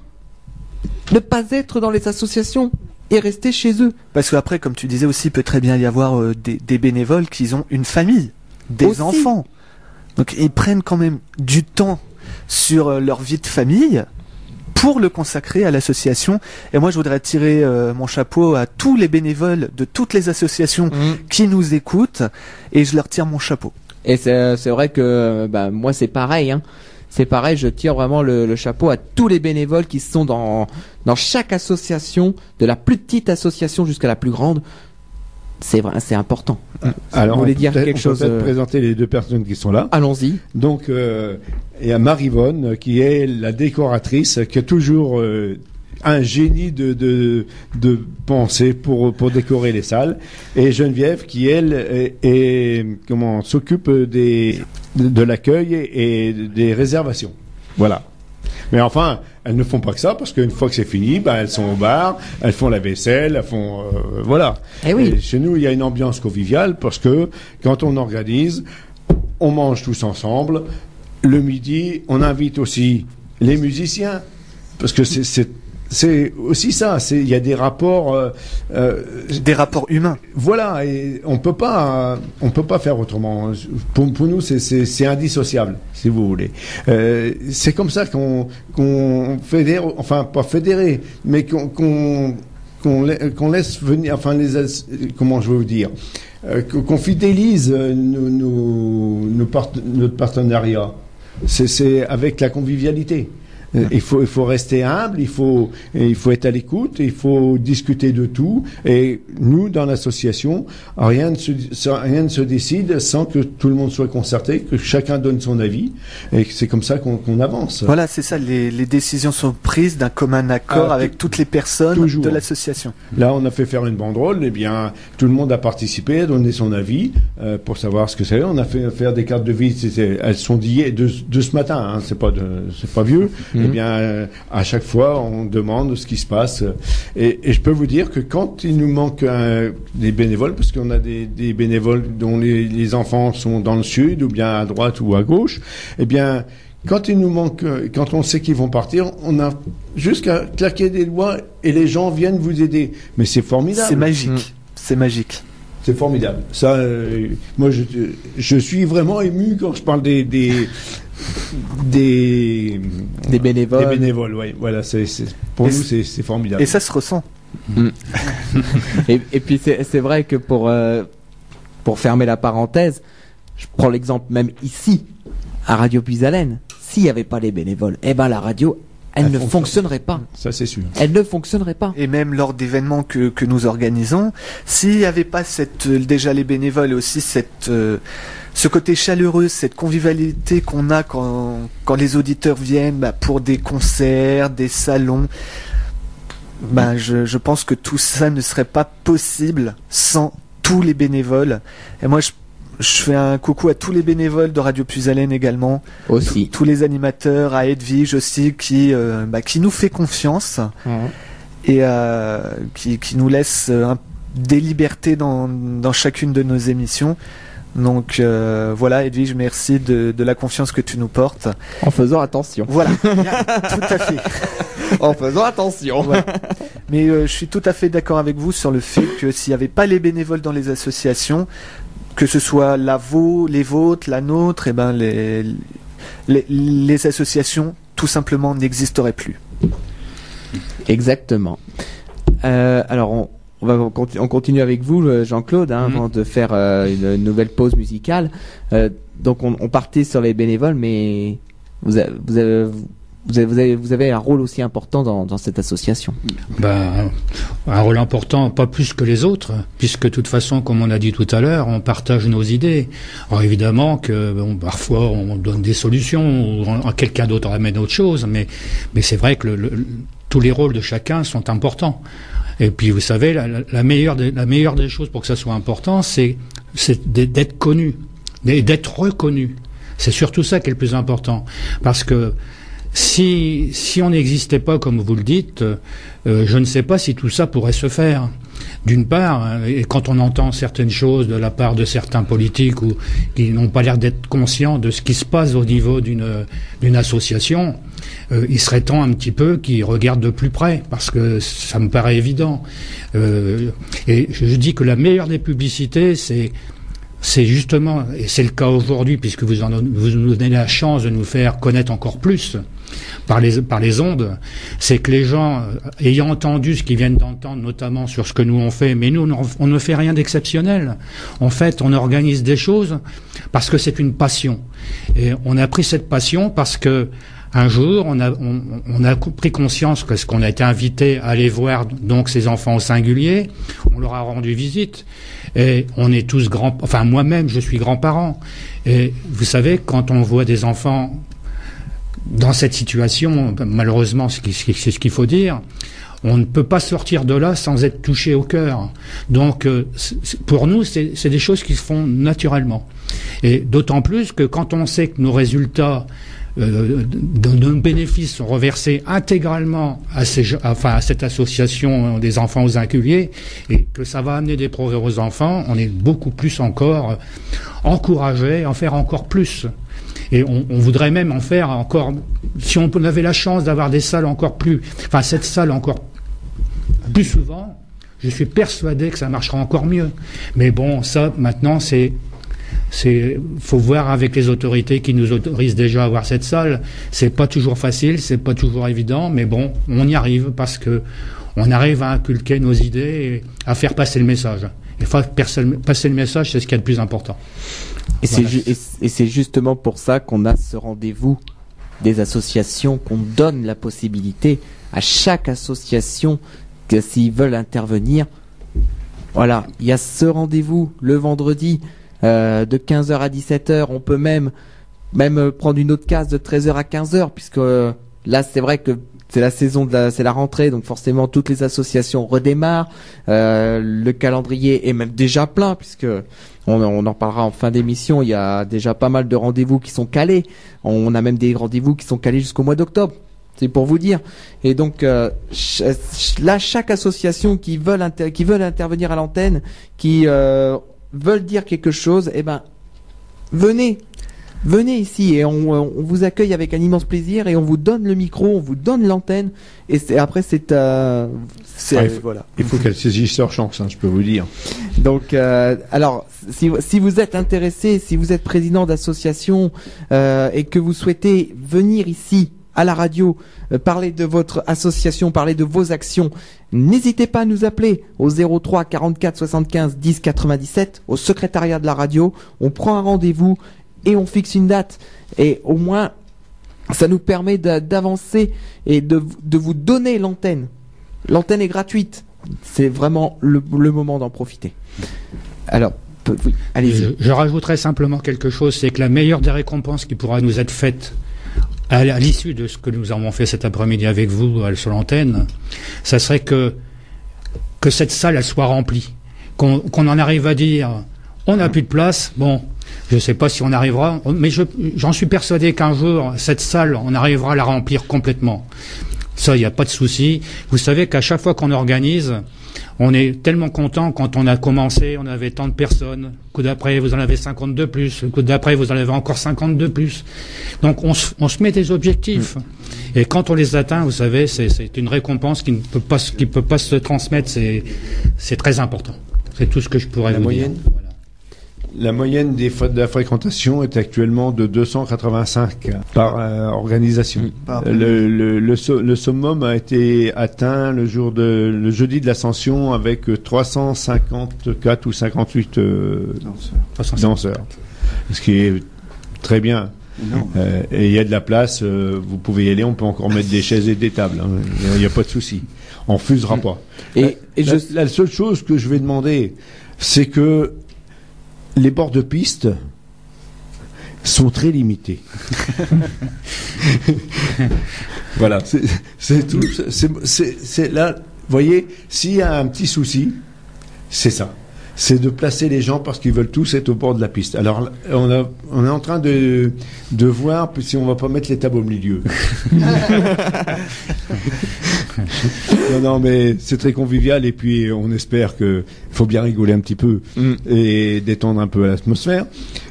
ne pas être dans les associations et rester chez eux. Parce qu'après, comme tu disais aussi, il peut très bien y avoir des bénévoles qui ont une famille, des enfants. Donc ils prennent quand même du temps sur leur vie de famille pour le consacrer à l'association. Et moi, je voudrais tirer mon chapeau à tous les bénévoles de toutes les associations qui nous écoutent, et je leur tire mon chapeau. Et c'est vrai que moi, c'est pareil. C'est pareil, je tire vraiment le chapeau à tous les bénévoles qui sont dans chaque association, de la plus petite association jusqu'à la plus grande. C'est vrai, c'est important. Alors, vous voulez dire quelque chose? On peut peut-être présenter les deux personnes qui sont là. Allons-y. Donc, il y a Marivonne qui est la décoratrice, qui est toujours un génie de pensée pour décorer les salles. Et Geneviève, qui elle s'occupe de l'accueil et des réservations. Voilà. Mais enfin, elles ne font pas que ça, parce qu'une fois que c'est fini, elles sont au bar, elles font la vaisselle, elles font voilà. Eh oui. Et chez nous, il y a une ambiance conviviale, parce que quand on organise, on mange tous ensemble. Le midi, on invite aussi les musiciens, parce que c'est aussi ça. Il y a des rapports humains. Voilà, et on peut pas faire autrement. Pour nous, c'est indissociable, si vous voulez. C'est comme ça qu'on fédère, enfin pas fédérer, mais qu'on laisse venir, enfin comment je veux vous dire, qu'on fidélise notre partenariat. C'est avec la convivialité. Il faut rester humble, il faut être à l'écoute, il faut discuter de tout. Et nous, dans l'association, rien ne se décide sans que tout le monde soit concerté, que chacun donne son avis. Et c'est comme ça qu'on avance. Voilà, c'est ça. Les décisions sont prises d'un commun accord avec toutes les personnes de l'association. Là, on a fait faire une banderole. Eh bien, tout le monde a participé, a donné son avis pour savoir ce que c'est. On a fait faire des cartes de visite. Elles sont de ce matin. Hein, c'est pas vieux. Eh bien, à chaque fois, on demande ce qui se passe. Et je peux vous dire que quand il nous manque des bénévoles, parce qu'on a des bénévoles dont les enfants sont dans le sud, ou bien à droite ou à gauche, eh bien, quand il nous manque, quand on sait qu'ils vont partir, on a juste qu'à claquer des doigts et les gens viennent vous aider. Mais c'est formidable. C'est magique. C'est magique. C'est formidable. Ça, moi, je suis vraiment ému quand je parle des bénévoles. Des bénévoles, oui. Voilà, pour nous, c'est formidable. Et ça se ressent. et puis c'est vrai que pour fermer la parenthèse, je prends l'exemple même ici à Radio Puisalène. S'il n'y avait pas les bénévoles, la radio, elle ne fonctionnerait pas. Ça, c'est sûr. Elle ne fonctionnerait pas. Et même lors d'événements que nous organisons, s'il n'y avait pas déjà les bénévoles et aussi ce côté chaleureux, cette convivialité qu'on a quand les auditeurs viennent pour des concerts, des salons, je pense que tout ça ne serait pas possible sans tous les bénévoles. Et moi, je fais un coucou à tous les bénévoles de Radio Puisalène également. Aussi. Tous les animateurs, à Edwige aussi, qui nous fait confiance et qui nous laisse des libertés dans chacune de nos émissions. Donc voilà, Edwige, merci de la confiance que tu nous portes. En faisant attention. Voilà, tout à fait. En faisant attention. Voilà. Mais je suis tout à fait d'accord avec vous sur le fait que s'il n'y avait pas les bénévoles dans les associations, que ce soit les vôtres, la nôtre, les associations tout simplement n'existeraient plus. Exactement. Alors on continue avec vous, Jean-Claude, avant de faire une nouvelle pause musicale. Donc on partait sur les bénévoles, mais vous avez un rôle aussi important dans cette association. Un rôle important, pas plus que les autres, puisque de toute façon, comme on a dit tout à l'heure, on partage nos idées. Alors évidemment que parfois on donne des solutions, ou quelqu'un d'autre amène autre chose, mais c'est vrai que tous les rôles de chacun sont importants. Et puis vous savez, la meilleure des choses pour que ça soit important, c'est d'être connu, d'être reconnu. C'est surtout ça qui est le plus important, parce que si on n'existait pas, comme vous le dites, je ne sais pas si tout ça pourrait se faire. D'une part, et quand on entend certaines choses de la part de certains politiques qui n'ont pas l'air d'être conscients de ce qui se passe au niveau d'une association, il serait temps un petit peu qu'ils regardent de plus près, parce que ça me paraît évident. Et je dis que la meilleure des publicités, c'est justement, et c'est le cas aujourd'hui, puisque vous nous donnez la chance de nous faire connaître encore plus par les ondes, c'est que les gens, ayant entendu ce qu'ils viennent d'entendre, notamment sur ce que nous on fait, mais nous on ne fait rien d'exceptionnel. En fait, on organise des choses parce que c'est une passion. Et on a pris cette passion parce que un jour, on a pris conscience que ce qu'on a été invité à aller voir donc ces enfants au singulier, on leur a rendu visite. Et on est tous moi-même, je suis grand-parent. Et vous savez, quand on voit des enfants dans cette situation, malheureusement, c'est ce qu'il faut dire, on ne peut pas sortir de là sans être touché au cœur. Donc, pour nous, c'est des choses qui se font naturellement. Et d'autant plus que quand on sait que nos résultats de bénéfices sont reversés intégralement à cette association des enfants aux inculiés, et que ça va amener des progrès aux enfants, on est beaucoup plus encore encouragé à en faire encore plus. Et on voudrait même en faire encore, si on avait la chance d'avoir des salles encore plus, cette salle encore plus souvent, je suis persuadé que ça marchera encore mieux. Mais bon, ça, maintenant, faut voir avec les autorités qui nous autorisent déjà à avoir cette salle. C'est pas toujours facile, c'est pas toujours évident, mais bon, on y arrive parce que on arrive à inculquer nos idées et à faire passer le message. Et passer le message, c'est ce qu'il y a de plus important. Et voilà. C'est justement pour ça qu'on a ce rendez-vous des associations, qu'on donne la possibilité à chaque association que s'ils veulent intervenir. Voilà, il y a ce rendez-vous le vendredi de 15h à 17h. On peut même prendre une autre case de 13h à 15h, puisque là c'est vrai que c'est la saison c'est la rentrée, donc forcément toutes les associations redémarrent. Le calendrier est même déjà plein, puisque on en parlera en fin d'émission. Il y a déjà pas mal de rendez-vous qui sont calés. On a même des rendez-vous qui sont calés jusqu'au mois d'octobre. C'est pour vous dire. Et donc là, chaque association qui veulent intervenir à l'antenne, qui veulent dire quelque chose, venez ici et on vous accueille avec un immense plaisir et on vous donne le micro, on vous donne l'antenne et après voilà. Il faut qu'elle saisisse leur chance, je peux vous dire. Donc alors si vous êtes intéressé, si vous êtes président d'association et que vous souhaitez venir ici à la radio, parler de votre association, parler de vos actions, n'hésitez pas à nous appeler au 03 44 75 10 97 au secrétariat de la radio. On prend un rendez-vous et on fixe une date. Et au moins, ça nous permet d'avancer et de vous donner l'antenne. L'antenne est gratuite. C'est vraiment le moment d'en profiter. Alors, oui, allez-y. Je rajouterai simplement quelque chose, c'est que la meilleure des récompenses qui pourra nous être faite à l'issue de ce que nous avons fait cet après-midi avec vous sur l'antenne, ça serait que cette salle elle soit remplie, qu'on en arrive à dire on n'a plus de place, bon, je ne sais pas si on arrivera, mais j'en suis persuadé qu'un jour cette salle on arrivera à la remplir complètement. Ça, il n'y a pas de souci. Vous savez qu'à chaque fois qu'on organise, on est tellement content. Quand on a commencé, on avait tant de personnes. Le coup d'après, vous en avez 50 de plus. Le coup d'après, vous en avez encore 50 de plus. Donc, on se met des objectifs. Et quand on les atteint, vous savez, c'est une récompense qui ne peut pas se transmettre. C'est très important. C'est tout ce que je pourrais vous dire. Voilà. La moyenne de la fréquentation est actuellement de 285 par organisation. Le summum a été atteint le jeudi de l'Ascension avec 354 ou 58 danseurs. Ce qui est très bien. Et il y a de la place, vous pouvez y aller, on peut encore mettre des chaises et des tables. Il n'y a pas de souci. On refusera pas. La seule chose que je vais demander, c'est que les bords de piste sont très limités. Voilà, c'est tout. C'est là, vous voyez, s'il y a un petit souci, c'est ça. C'est de placer les gens parce qu'ils veulent tous être au bord de la piste. Alors, on est en train de voir si on va pas mettre les tables au milieu. Non, mais c'est très convivial et puis on espère que faut bien rigoler un petit peu et détendre un peu l'atmosphère.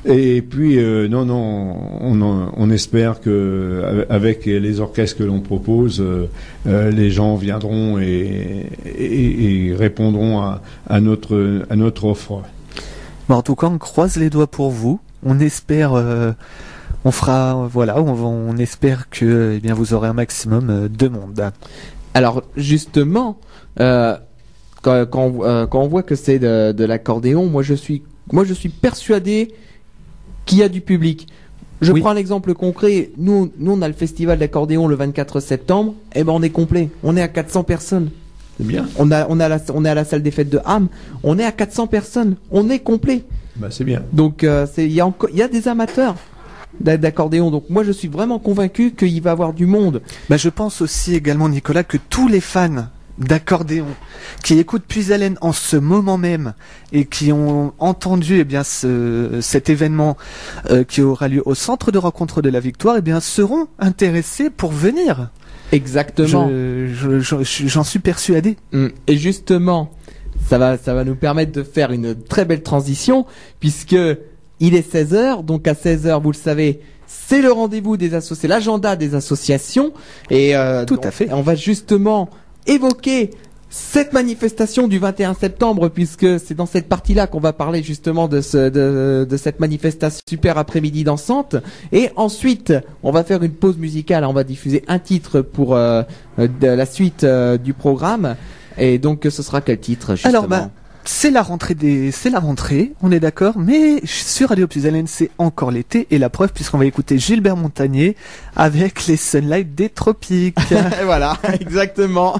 Et puis on espère que avec les orchestres que l'on propose, les gens viendront et répondront à notre offre. Bon, en tout cas, on croise les doigts pour vous. On espère. On espère que vous aurez un maximum de monde. Alors justement, quand on voit que c'est de l'accordéon, moi je suis persuadé qu'il y a du public. Je prends l'exemple concret. Nous on a le festival d'accordéon le 24 septembre. On est complet. On est à 400 personnes. C'est bien. On est à la salle des fêtes de Ham. On est à 400 personnes. On est complet. C'est bien. Donc il y a des amateurs. d'accordéon. Donc moi je suis vraiment convaincu qu'il va y avoir du monde. Je pense aussi également, Nicolas, que tous les fans d'accordéon qui écoutent Puisalène en ce moment même et qui ont entendu cet événement qui aura lieu au centre de rencontre de la Victoire, seront intéressés pour venir. Exactement. J'en suis persuadé. Et justement, ça va nous permettre de faire une très belle transition, puisque il est 16h, donc à 16h, vous le savez, c'est le rendez-vous des associations, l'agenda des associations, et tout à fait. On va justement évoquer cette manifestation du 21 septembre, puisque c'est dans cette partie-là qu'on va parler justement de cette manifestation super après-midi dansante. Et ensuite, on va faire une pause musicale. On va diffuser un titre pour de la suite du programme. Et donc, ce sera quel titre justement? Alors, c'est la rentrée, on est d'accord, mais sur Radio Puisalène, c'est encore l'été, et la preuve, puisqu'on va écouter Gilbert Montagnier avec les Sunlight des Tropiques. Voilà, exactement.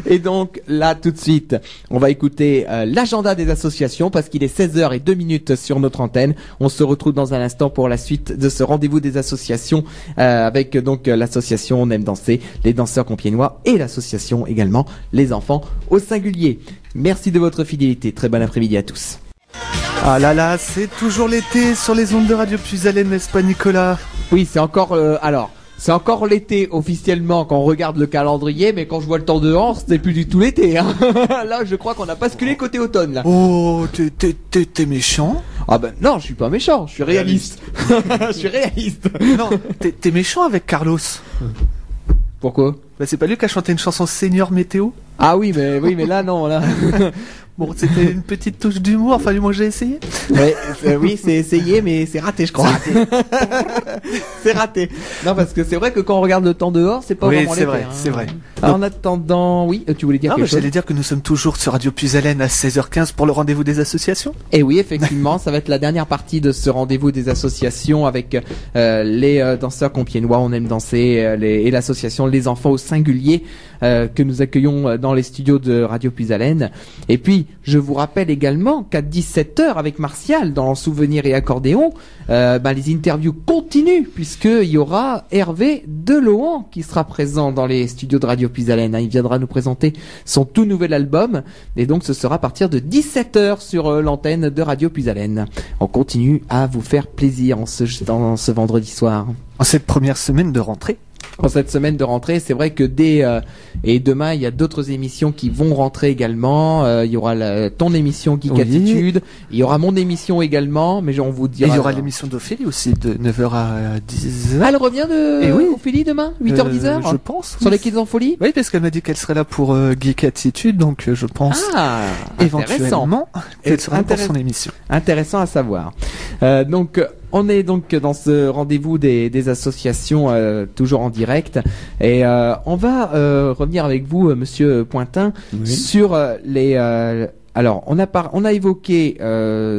Et donc, là, tout de suite, on va écouter l'agenda des associations, parce qu'il est 16h02 sur notre antenne. On se retrouve dans un instant pour la suite de ce rendez-vous des associations, avec donc l'association On aime danser, les danseurs compiègnois, et l'association également Les enfants au singulier. Merci de votre fidélité. Très bon après-midi à tous. Ah là là, c'est toujours l'été sur les ondes de Radio Puisalène, n'est-ce pas, Nicolas? Oui, c'est encore c'est encore l'été officiellement quand on regarde le calendrier, mais quand je vois le temps dehors, c'est plus du tout l'été. Hein. Là, je crois qu'on a basculé côté automne. Là. Oh, t'es méchant? Ah non, je suis pas méchant, je suis réaliste. Je suis réaliste. Non, t'es méchant avec Carlos. Pourquoi? C'est pas lui qui a chanté une chanson Seigneur Météo? Ah oui, mais là non, là. Bon, c'était une petite touche d'humour, enfin du moins j'ai essayé. Ouais, oui, c'est essayé, mais c'est raté, je crois. C'est raté. Non, parce que c'est vrai que quand on regarde le temps dehors, c'est pas vraiment l'été. C'est vrai. Alors, en attendant, oui, tu voulais dire quelque chose? J'allais dire que nous sommes toujours sur Radio Puisalène à 16h15 pour le rendez-vous des associations. Et oui, effectivement, ça va être la dernière partie de ce rendez-vous des associations avec les danseurs compiègnois, On aime danser, et l'association Les enfants au singulier que nous accueillons dans les studios de Radio Puisalène. Et puis, je vous rappelle également qu'à 17h avec Martial dans Souvenirs et accordéon, les interviews continuent puisqu'il y aura Hervé Delohan qui sera présent dans les studios de Radio Puisalène. Il viendra nous présenter son tout nouvel album et donc ce sera à partir de 17h sur l'antenne de Radio Puisalène. On continue à vous faire plaisir en ce vendredi soir. En cette première semaine de rentrée. En cette semaine de rentrée, c'est vrai que et demain il y a d'autres émissions qui vont rentrer également. Il y aura ton émission Geek Attitude, il y aura mon émission également, mais on vous dira. Et il y aura l'émission d'Ophélie aussi de 9h à 10h. Ah, elle revient Ophélie demain, 8h 10h. Je pense. Sur les Kids en folie. Oui, parce qu'elle m'a dit qu'elle serait là pour Geek Attitude, donc je pense. Éventuellement qu'elle sera là pour son émission. Intéressant à savoir. Donc on est donc dans ce rendez-vous des associations toujours en direct et on va revenir avec vous, Monsieur Pointin, sur les. Alors on a évoqué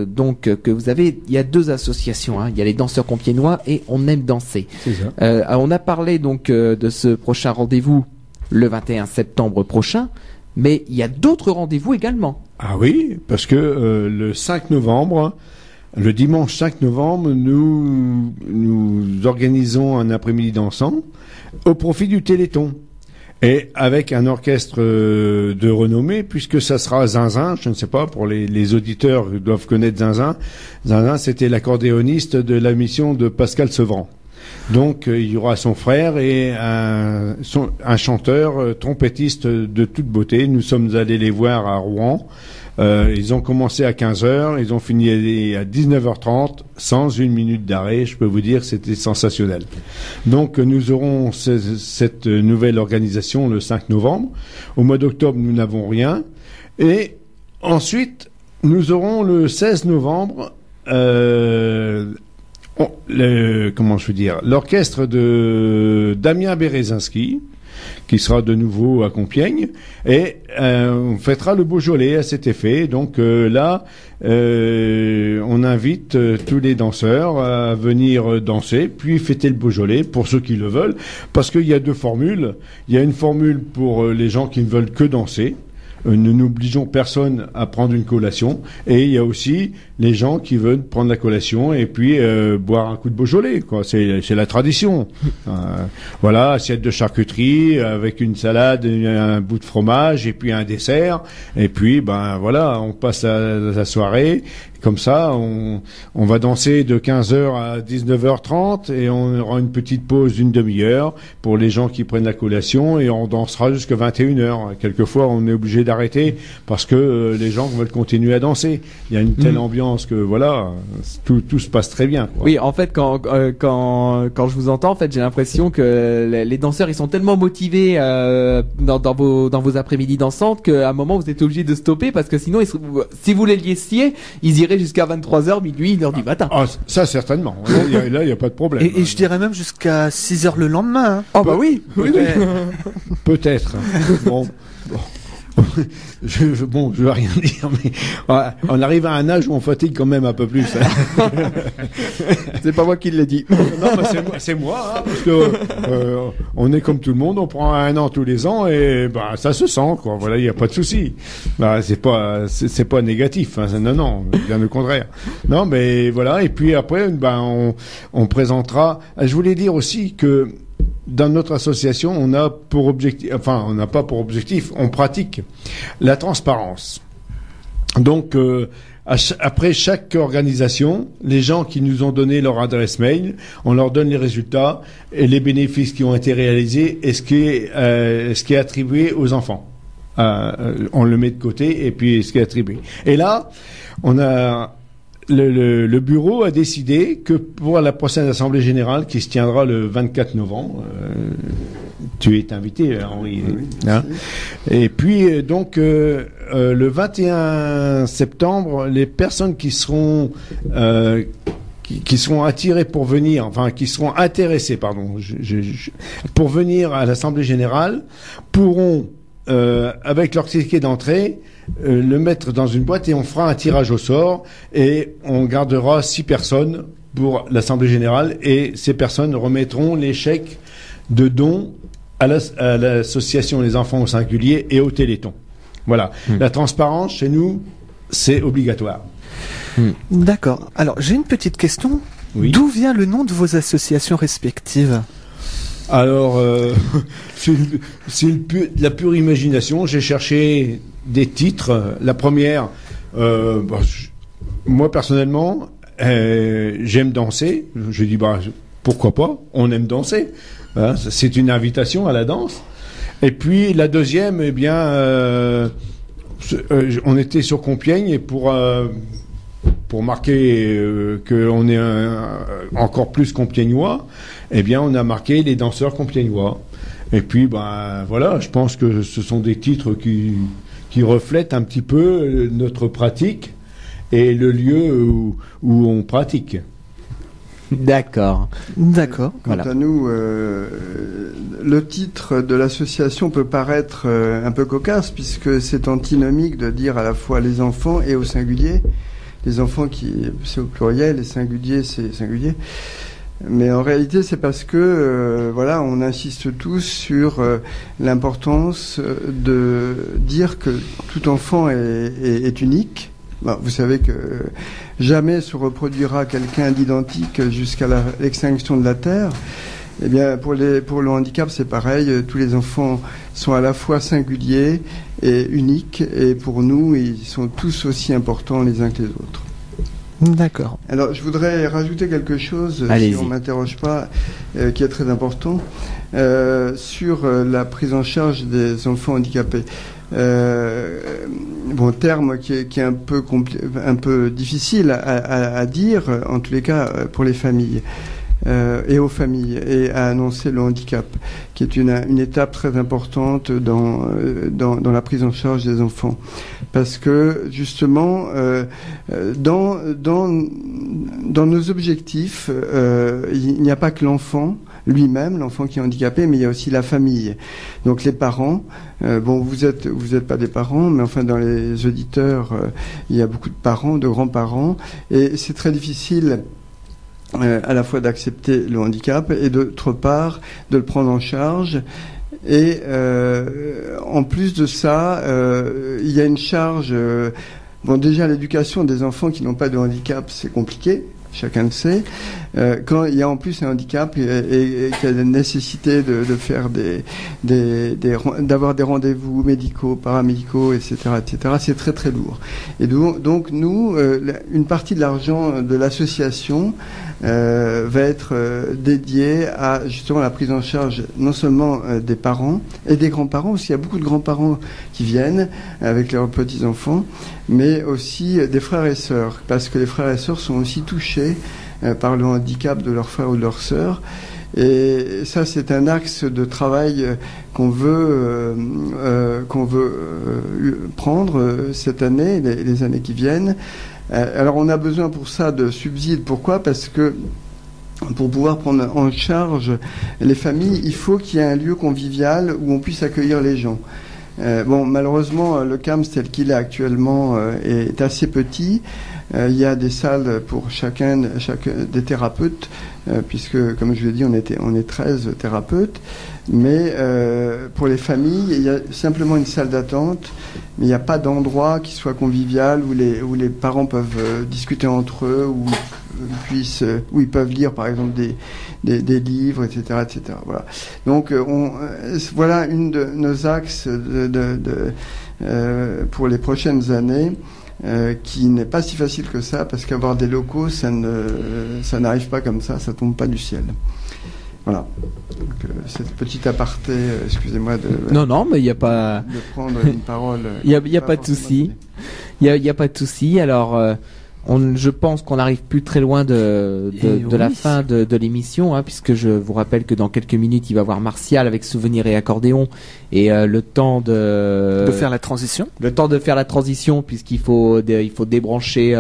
donc que il y a deux associations, hein, il y a les danseurs compiègnois et On aime danser. C'est ça. On a parlé donc de ce prochain rendez-vous le 21 septembre prochain, mais il y a d'autres rendez-vous également. Ah oui, parce que le 5 novembre. Le dimanche 5 novembre, nous organisons un après-midi dansant au profit du Téléthon. Et avec un orchestre de renommée, puisque ça sera Zinzin, je ne sais pas, pour les auditeurs qui doivent connaître Zinzin. Zinzin, c'était l'accordéoniste de la mission de Pascal Sevran. Donc il y aura son frère et un chanteur trompettiste de toute beauté. Nous sommes allés les voir à Rouen. Ils ont commencé à 15h, ils ont fini à 19h30, sans une minute d'arrêt. Je peux vous dire, c'était sensationnel. Donc, nous aurons cette nouvelle organisation le 5 novembre. Au mois d'octobre, nous n'avons rien. Et ensuite, nous aurons le 16 novembre, l'orchestre de Damien Bérézinski, qui sera de nouveau à Compiègne, et on fêtera le Beaujolais à cet effet. Donc là, on invite tous les danseurs à venir danser, puis fêter le Beaujolais pour ceux qui le veulent, parce qu'il y a deux formules. Il y a une formule pour les gens qui ne veulent que danser, nous n'obligeons personne à prendre une collation. Et il y a aussi les gens qui veulent prendre la collation et puis boire un coup de Beaujolais, quoi. C'est la tradition. Voilà, assiette de charcuterie avec une salade, un bout de fromage et puis un dessert. Et puis, ben voilà, on passe la soirée. Comme ça, on va danser de 15h à 19h30 et on aura une petite pause d'une demi-heure pour les gens qui prennent la collation et on dansera jusqu'à 21h. Quelquefois, on est obligé d'arrêter parce que les gens veulent continuer à danser. Il y a une telle ambiance que voilà, tout se passe très bien, quoi. Oui, en fait, quand je vous entends, en fait, j'ai l'impression que les danseurs, ils sont tellement motivés dans vos après-midi dansantes qu'à un moment, vous êtes obligé de stopper parce que sinon, si vous les laissiez, ils iraient jusqu'à 23h, minuit, 1h du matin. Ah, ça, certainement. Là, il n'y a pas de problème. Et je dirais même jusqu'à 6h le lendemain. Hein. Oh, bah oui. Peut-être. Bon. Je vais rien dire, mais on arrive à un âge où on fatigue quand même un peu plus. C'est pas moi qui l'ai dit. Non, mais c'est moi, hein, parce que on est comme tout le monde, on prend 1 an tous les ans et bah ça se sent, quoi. Voilà, il y a pas de souci. Bah c'est pas négatif, hein, non, bien au contraire. Non, mais voilà. Et puis après, on présentera. Je voulais dire aussi que dans notre association, on n'a pas pour objectif, on pratique la transparence. Donc, après chaque organisation, les gens qui nous ont donné leur adresse mail, on leur donne les résultats et les bénéfices qui ont été réalisés et ce qui est attribué aux enfants. On le met de côté et puis ce qui est attribué. Et là, on a le bureau a décidé que pour la prochaine assemblée générale qui se tiendra le 24 novembre, tu es invité, Henri. Oui, hein, et puis donc le 21 septembre, les personnes qui seront attirées pour venir, enfin qui seront intéressées, pardon, pour venir à l'assemblée générale, pourront avec leur ticket d'entrée le mettre dans une boîte et on fera un tirage au sort et on gardera 6 personnes pour l'assemblée générale et ces personnes remettront les chèques de dons à l'association Les Enfants au Singulier et au Téléthon. Voilà. La transparence chez nous, c'est obligatoire. D'accord. Alors j'ai une petite question. Oui. D'où vient le nom de vos associations respectives ? Alors, c'est la pure imagination. J'ai cherché des titres. La première, moi personnellement, j'aime danser. Je dis pourquoi pas, on aime danser. Hein, c'est une invitation à la danse. Et puis la deuxième, eh bien, on était sur Compiègne et pour marquer qu'on est encore plus compiègnois, eh bien, on a marqué les danseurs compiègnois. Et puis, voilà, je pense que ce sont des titres qui reflètent un petit peu notre pratique et le lieu où on pratique. D'accord. D'accord. Quant à nous, le titre de l'association peut paraître un peu cocasse puisque c'est antinomique de dire à la fois les enfants et au singulier. Les enfants c'est au pluriel, les singuliers c'est singulier. Mais en réalité, c'est parce que on insiste tous sur l'importance de dire que tout enfant est unique. Vous savez que jamais se reproduira quelqu'un d'identique jusqu'à l'extinction de la Terre. Eh bien, pour le handicap, c'est pareil. Tous les enfants sont à la fois singuliers et uniques. Et pour nous, ils sont tous aussi importants les uns que les autres. D'accord. Alors, je voudrais rajouter quelque chose, Allez-y. si on m'interroge pas, qui est très important, sur la prise en charge des enfants handicapés. Terme qui est un peu difficile à dire, en tous les cas pour les familles et aux familles, et à annoncer le handicap, qui est une étape très importante dans la prise en charge des enfants, parce que justement dans nos objectifs, il n'y a pas que l'enfant lui-même, l'enfant qui est handicapé, mais il y a aussi la famille. Donc les parents, vous êtes pas des parents, mais enfin dans les auditeurs, il y a beaucoup de parents, de grands-parents, et c'est très difficile à la fois d'accepter le handicap et d'autre part de le prendre en charge Et en plus de ça, il y a une charge. Bon, déjà l'éducation des enfants qui n'ont pas de handicap, c'est compliqué. Chacun le sait. Quand il y a en plus un handicap et qu'il y a la nécessité de faire d'avoir des rendez-vous médicaux, paramédicaux, etc., c'est très très lourd. Et donc nous, une partie de l'argent de l'association va être dédiée à justement la prise en charge non seulement des parents et des grands-parents, parce qu'il y a beaucoup de grands-parents qui viennent avec leurs petits-enfants, mais aussi des frères et sœurs, parce que les frères et sœurs sont aussi touchés par le handicap de leurs frères ou de leurs sœurs. Et ça, c'est un axe de travail qu'on veut prendre cette année, les années qui viennent. Alors, on a besoin pour ça de subsides. Pourquoi ? Parce que pour pouvoir prendre en charge les familles, il faut qu'il y ait un lieu convivial où on puisse accueillir les gens. Bon, malheureusement, le CAMS tel qu'il est actuellement est assez petit. Il y a des salles pour chaque des thérapeutes, puisque, comme je l'ai dit, on est 13 thérapeutes. Mais pour les familles, il y a simplement une salle d'attente, mais il n'y a pas d'endroit qui soit convivial où les parents peuvent discuter entre eux, où ils peuvent lire, par exemple, des livres, etc., etc. Voilà. Donc, voilà une de nos axes pour les prochaines années. Qui n'est pas si facile que ça, parce qu'avoir des locaux, ça n'arrive pas comme ça tombe pas du ciel. Voilà. Donc, cette petite aparté, excusez-moi Non, mais il n'y a pas de prendre une parole. Il y a pas de souci. Il y a pas de souci. Alors, je pense qu'on n'arrive plus très loin de la fin de l'émission, hein, puisque je vous rappelle que dans quelques minutes, il va y avoir Martial avec Souvenirs et Accordéon, et le temps de faire la transition. Le temps de faire la transition, puisqu'il faut débrancher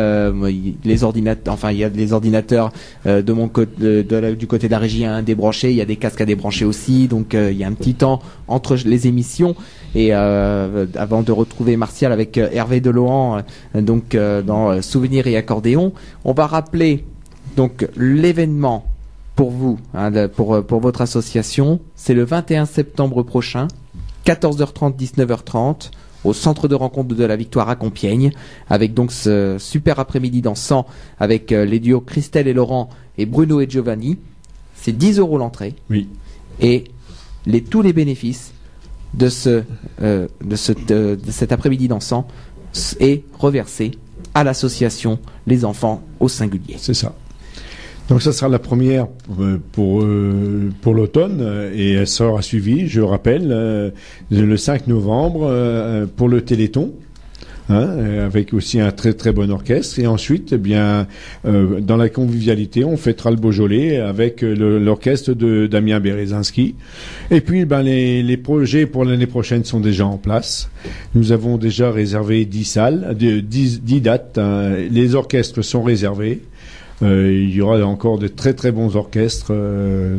les ordinateurs. Enfin, il y a les ordinateurs de mon côté, du côté de la régie à débrancher. Il y a des casques à débrancher aussi, donc il y a un petit temps entre les émissions. Et avant de retrouver Martial avec Hervé Delohan, donc dans Souvenirs et Accordéon, on va rappeler donc l'événement pour vous, hein, pour votre association. C'est le 21 septembre prochain, 14h30, 19h30, au centre de rencontre de la Victoire à Compiègne, avec donc ce super après-midi dansant avec les duos Christelle et Laurent et Bruno et Giovanni. C'est 10 € l'entrée. Oui. Et tous les bénéfices de cet après-midi dansant est reversé à l'association Les Enfants au Singulier. C'est ça. Donc ça sera la première pour l'automne, et elle sera suivie, je rappelle, le 5 novembre pour le Téléthon. Avec aussi un très très bon orchestre, et ensuite, eh bien, dans la convivialité, on fêtera le Beaujolais avec l'orchestre de Damien Berezinski. Et puis, les projets pour l'année prochaine sont déjà en place. Nous avons déjà réservé 10 dates. Les orchestres sont réservés. Il y aura encore de très très bons orchestres,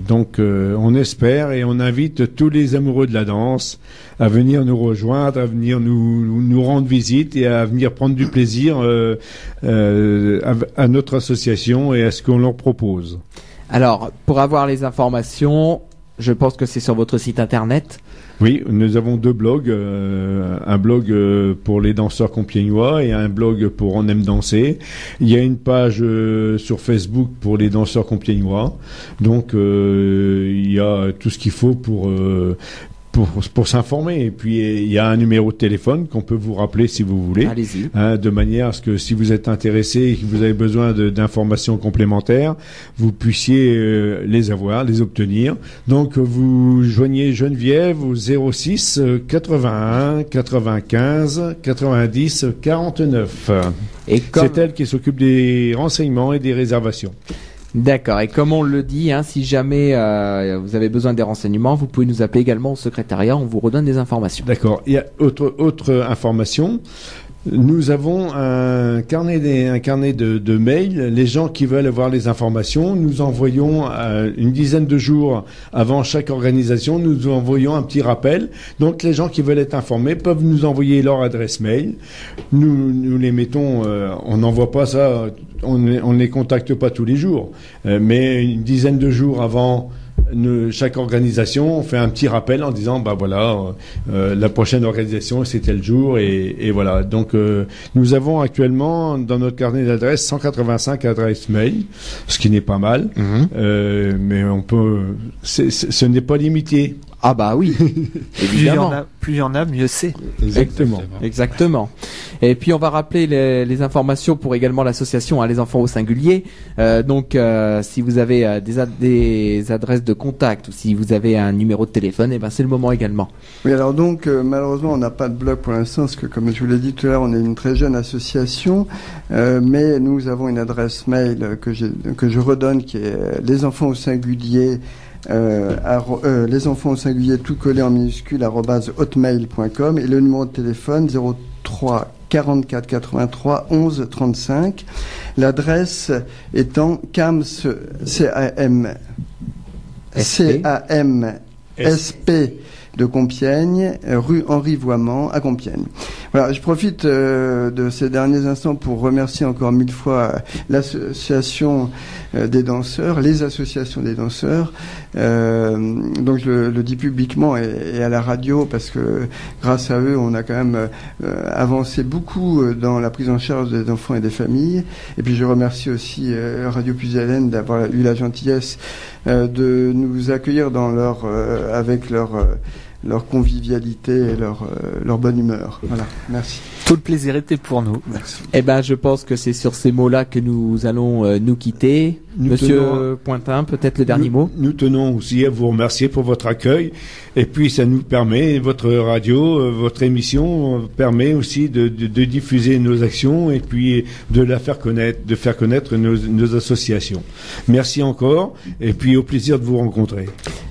donc on espère et on invite tous les amoureux de la danse à venir nous rejoindre, à venir nous rendre visite et à venir prendre du plaisir à notre association et à ce qu'on leur propose. Alors, pour avoir les informations, je pense que c'est sur votre site internet. Oui, nous avons 2 blogs, un blog pour les danseurs compiègnois et un blog pour On aime danser. Il y a une page sur Facebook pour les danseurs compiègnois. Donc il y a tout ce qu'il faut pour s'informer. Et puis il y a un numéro de téléphone qu'on peut vous rappeler si vous voulez. Allez-y. De manière à ce que si vous êtes intéressé et que vous avez besoin d'informations complémentaires, vous puissiez les obtenir. Donc vous joignez Geneviève au 06 81 95 90 49. C'est elle qui s'occupe des renseignements et des réservations. D'accord. Et comme on le dit, hein, si jamais vous avez besoin des renseignements, vous pouvez nous appeler également au secrétariat, on vous redonne des informations. D'accord. Il y a autre information. Nous avons un carnet de mails. Les gens qui veulent avoir les informations, nous envoyons une dizaine de jours avant chaque organisation, nous envoyons un petit rappel. Donc les gens qui veulent être informés peuvent nous envoyer leur adresse mail. Nous les mettons, on n'envoie pas ça, on ne les contacte pas tous les jours, mais une dizaine de jours avant chaque organisation, on fait un petit rappel en disant bah voilà, la prochaine organisation c'est tel jour et voilà. Donc nous avons actuellement dans notre carnet d'adresses 185 adresses mail, ce qui n'est pas mal, mais on peut, ce n'est pas limité. Ah bah oui, évidemment. Plus il y en a, mieux c'est. Exactement. Et puis on va rappeler les informations pour également l'association Les Enfants au Singulier. Donc si vous avez des adresses de contact ou si vous avez un numéro de téléphone, et ben c'est le moment également. Oui, alors donc malheureusement on n'a pas de blog pour l'instant parce que comme je vous l'ai dit tout à l'heure, on est une très jeune association, mais nous avons une adresse mail que je redonne qui est Les Enfants au Singulier. Les enfants au singulier tout collé en minuscule @hotmail.com et le numéro de téléphone 03 44 83 11 35. L'adresse étant CAMSP de Compiègne, rue Henri Voiement à Compiègne. Voilà, je profite de ces derniers instants pour remercier encore 1000 fois l'association des danseurs, les associations des danseurs. Donc je le dis publiquement et à la radio parce que grâce à eux, on a quand même avancé beaucoup dans la prise en charge des enfants et des familles. Et puis je remercie aussi Radio Puisalène d'avoir eu la gentillesse de nous accueillir dans avec leur convivialité et leur bonne humeur. Voilà, merci. Tout le plaisir était pour nous. Merci. Eh ben, je pense que c'est sur ces mots-là que nous allons nous quitter. Monsieur Pointin, peut-être le dernier mot. Nous tenons aussi à vous remercier pour votre accueil. Et puis, ça nous permet, votre radio, votre émission permet aussi de diffuser nos actions et puis de faire connaître nos associations. Merci encore. Et puis, au plaisir de vous rencontrer.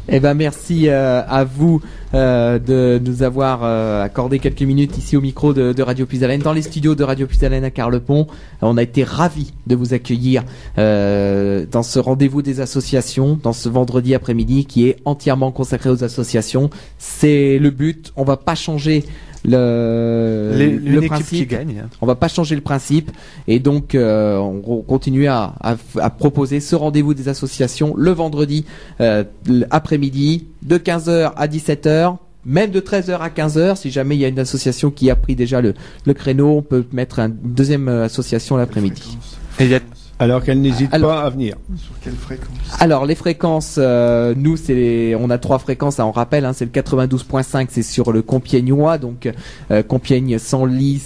Eh ben, merci à vous de nous avoir accordé quelques minutes ici au micro de Radio Puisalène, dans les studios de Radio Puisalène à Carlepont. On a été ravis de vous accueillir dans ce rendez-vous des associations, dans ce vendredi après-midi qui est entièrement consacré aux associations. C'est le but. On va pas changer le principe qui gagne. On va pas changer le principe et donc on continue à proposer ce rendez-vous des associations le vendredi après-midi de 15h à 17h, même de 13h à 15h. Si jamais il y a une association qui a pris déjà le créneau, on peut mettre une deuxième association l'après-midi. Alors qu'elle n'hésite pas à venir. Sur quelle fréquence? Alors les fréquences, nous on a 3 fréquences, on rappelle, c'est le 92.5, c'est sur le Compiègnois, donc Compiègne, Senlis,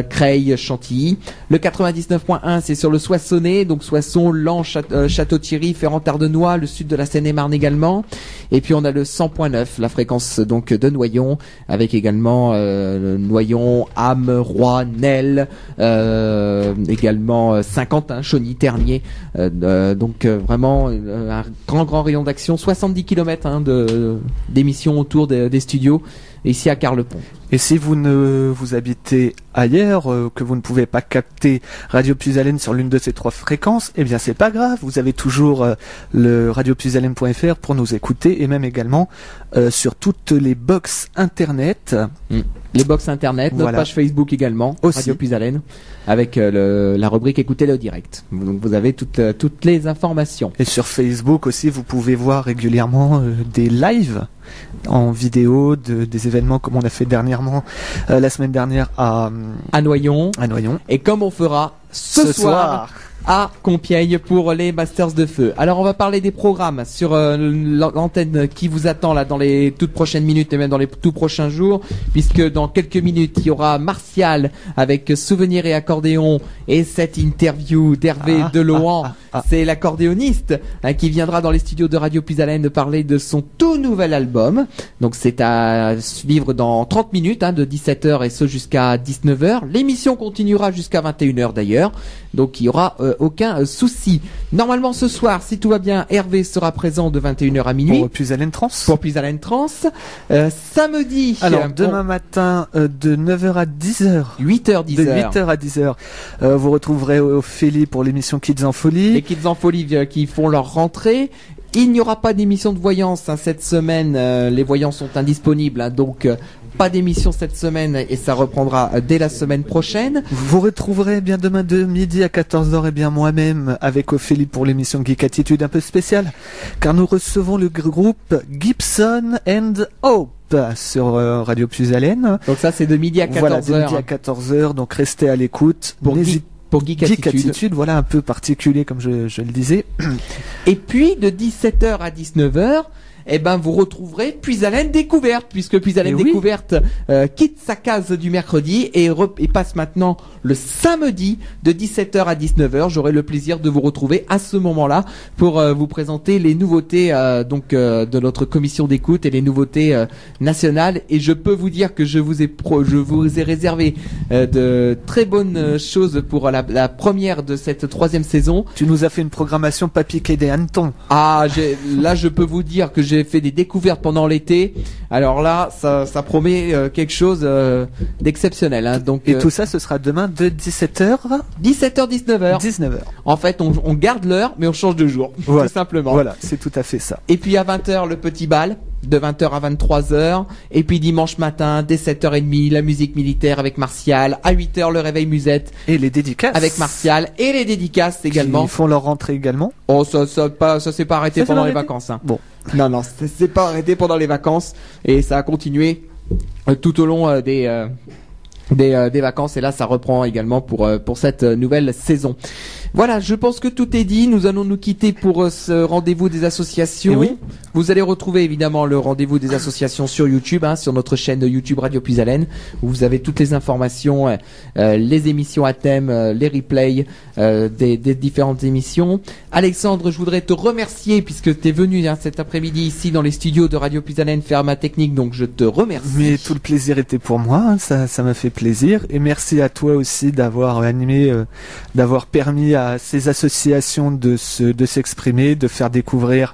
Creil, Chantilly. Le 99.1 c'est sur le Soissonnais, donc Soissons, Lens, Château-Thierry, Ferrand-Tardenois, le sud de la Seine-et-Marne également. Et puis on a le 100.9, la fréquence donc de Noyon, avec également Noyon, Ham, Roy, Nesle, également Saint-Quentin, Chauny, Ternier, donc vraiment un grand rayon d'action, 70 km d'émissions autour des studios ici à Carlepont. Et si vous habitez ailleurs, que vous ne pouvez pas capter Radio Puisalène sur l'une de ces 3 fréquences, eh bien c'est pas grave, vous avez toujours le radiopuisalène.fr pour nous écouter et même également sur toutes les box internet. Les box internet, notre page Facebook également, aussi. Radio Puisalène, avec la rubrique Écoutez-le direct. Donc vous avez toutes les informations. Et sur Facebook aussi, vous pouvez voir régulièrement des lives en vidéo des événements comme on a fait dernièrement, la semaine dernière à Noyon. Et comme on fera ce soir à Compiègne pour les Masters de Feu. Alors on va parler des programmes sur l'antenne qui vous attend là dans les toutes prochaines minutes et même dans les tout prochains jours, puisque dans quelques minutes il y aura Martial avec Souvenirs et accordéon et cette interview d'Hervé Delohan. C'est l'accordéoniste qui viendra dans les studios de Radio Puisalène parler de son tout nouvel album. Donc c'est à suivre dans 30 minutes, de 17h et ce jusqu'à 19h. L'émission continuera jusqu'à 21h d'ailleurs. Donc il y aura aucun souci. Normalement ce soir, si tout va bien, Hervé sera présent de 21h à minuit. Pour Puisalène Trans. Samedi. Alors demain matin de 9h à 10h. 8h10h. De 8h à 10h. Vous retrouverez Ophélie pour l'émission Kids en Folie. Les Kids en Folie qui font leur rentrée. Il n'y aura pas d'émission de voyance cette semaine. Les voyants sont indisponibles, donc pas d'émission cette semaine et ça reprendra dès la semaine prochaine. Vous retrouverez bien demain de midi à 14h et bien moi-même avec Ophélie pour l'émission Geek Attitude un peu spéciale, car nous recevons le groupe Gibson and Hope sur Radio Puisalène. Donc ça c'est de midi à 14h. Voilà, de midi à 14h, donc restez à l'écoute. Pour Geek Attitude, voilà, un peu particulier comme je le disais. Et puis de 17h à 19h, eh ben vous retrouverez Puisalène Découverte, puisque Puisalène Découverte quitte sa case du mercredi et passe maintenant le samedi de 17h à 19h. J'aurai le plaisir de vous retrouver à ce moment-là pour vous présenter les nouveautés de notre commission d'écoute et les nouveautés nationales. Et je peux vous dire que je vous ai réservé de très bonnes choses pour la première de cette 3e saison. Tu nous as fait une programmation pas piquée des hannetons. Ah, là je peux vous dire que j'ai fait des découvertes pendant l'été. Alors là, ça promet quelque chose d'exceptionnel. Hein. Donc, et tout ça, ce sera demain de 17h 19h. 19h. En fait, on garde l'heure, mais on change de jour. Voilà. Tout simplement. Voilà, c'est tout à fait ça. Et puis à 20h, le petit bal. De 20h à 23h. Et puis dimanche matin, dès 7h30, la musique militaire avec Martial. À 8h, le réveil musette. Et les dédicaces. Avec Martial. Et les dédicaces également. Ils font leur rentrée également. Oh, ça s'est pas arrêté pendant les vacances. Hein. Bon. Non, c'est pas arrêté pendant les vacances. Et ça a continué tout au long des vacances. Et là, ça reprend également pour cette nouvelle saison. Voilà, je pense que tout est dit. Nous allons nous quitter pour ce rendez-vous des associations. Oui. Vous allez retrouver évidemment le rendez-vous des associations sur YouTube, sur notre chaîne YouTube Radio Puisalène, où vous avez toutes les informations, les émissions à thème, les replays des différentes émissions. Alexandre, je voudrais te remercier puisque tu es venu cet après-midi ici dans les studios de Radio Puisalène faire ma technique, donc je te remercie. Mais tout le plaisir était pour moi, ça m'a fait plaisir. Et merci à toi aussi d'avoir animé, d'avoir permis à ces associations de s'exprimer, de faire découvrir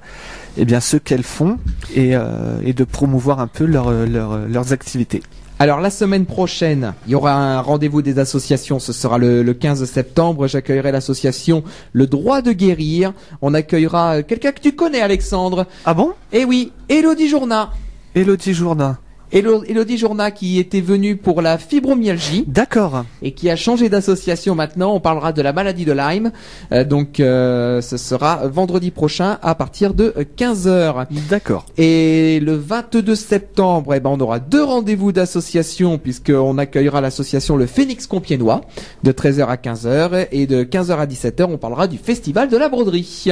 ce qu'elles font et de promouvoir un peu leurs activités. Alors la semaine prochaine, il y aura un rendez-vous des associations, ce sera le 15 septembre, j'accueillerai l'association Le Droit de Guérir. On accueillera quelqu'un que tu connais, Alexandre. Ah bon? Eh oui, Élodie Journa. Élodie Journa. Élodie Journa qui était venue pour la fibromyalgie. D'accord. Et qui a changé d'association maintenant. On parlera de la maladie de Lyme. Ce sera vendredi prochain à partir de 15h. D'accord. Et le 22 septembre, on aura 2 rendez-vous d'association puisqu'on accueillera l'association Le Phénix Compiègnois de 13h à 15h et de 15h à 17h, on parlera du Festival de la Broderie.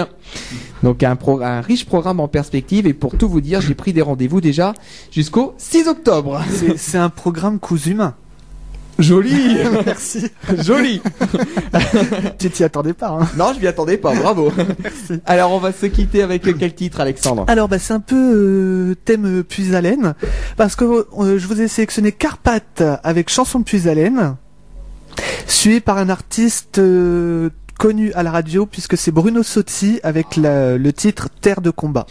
Donc un riche programme en perspective et pour tout vous dire, j'ai pris des rendez-vous déjà jusqu'au 6 octobre. C'est un programme cousu main. Joli. Merci. Joli. Tu t'y attendais pas, hein? Non, je m'y attendais pas, bravo. Alors, on va se quitter avec quel titre, Alexandre? Alors, c'est un peu thème Puisalène, parce que je vous ai sélectionné Carpath avec chanson de Puisalène, suivi par un artiste connu à la radio, puisque c'est Bruno Sotti avec le titre Terre de combat.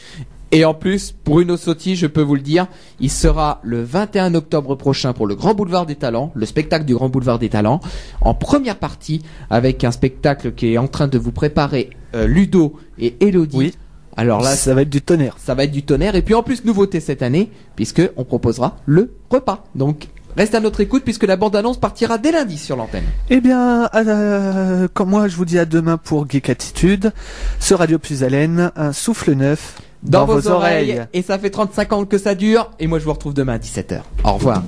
Et en plus, Bruno Sotti, je peux vous le dire, il sera le 21 octobre prochain pour le Grand Boulevard des Talents, le spectacle du Grand Boulevard des Talents, en première partie, avec un spectacle qui est en train de vous préparer Ludo et Élodie. Oui. Alors là, ça va être du tonnerre. Ça va être du tonnerre. Et puis en plus, nouveauté cette année, puisque on proposera le repas. Donc, reste à notre écoute puisque la bande-annonce partira dès lundi sur l'antenne. Eh bien, comme moi, je vous dis à demain pour Geek Attitude, sur Radio Puisalène, un souffle neuf dans vos oreilles. Et ça fait 35 ans que ça dure. Et moi, je vous retrouve demain à 17h. Au revoir.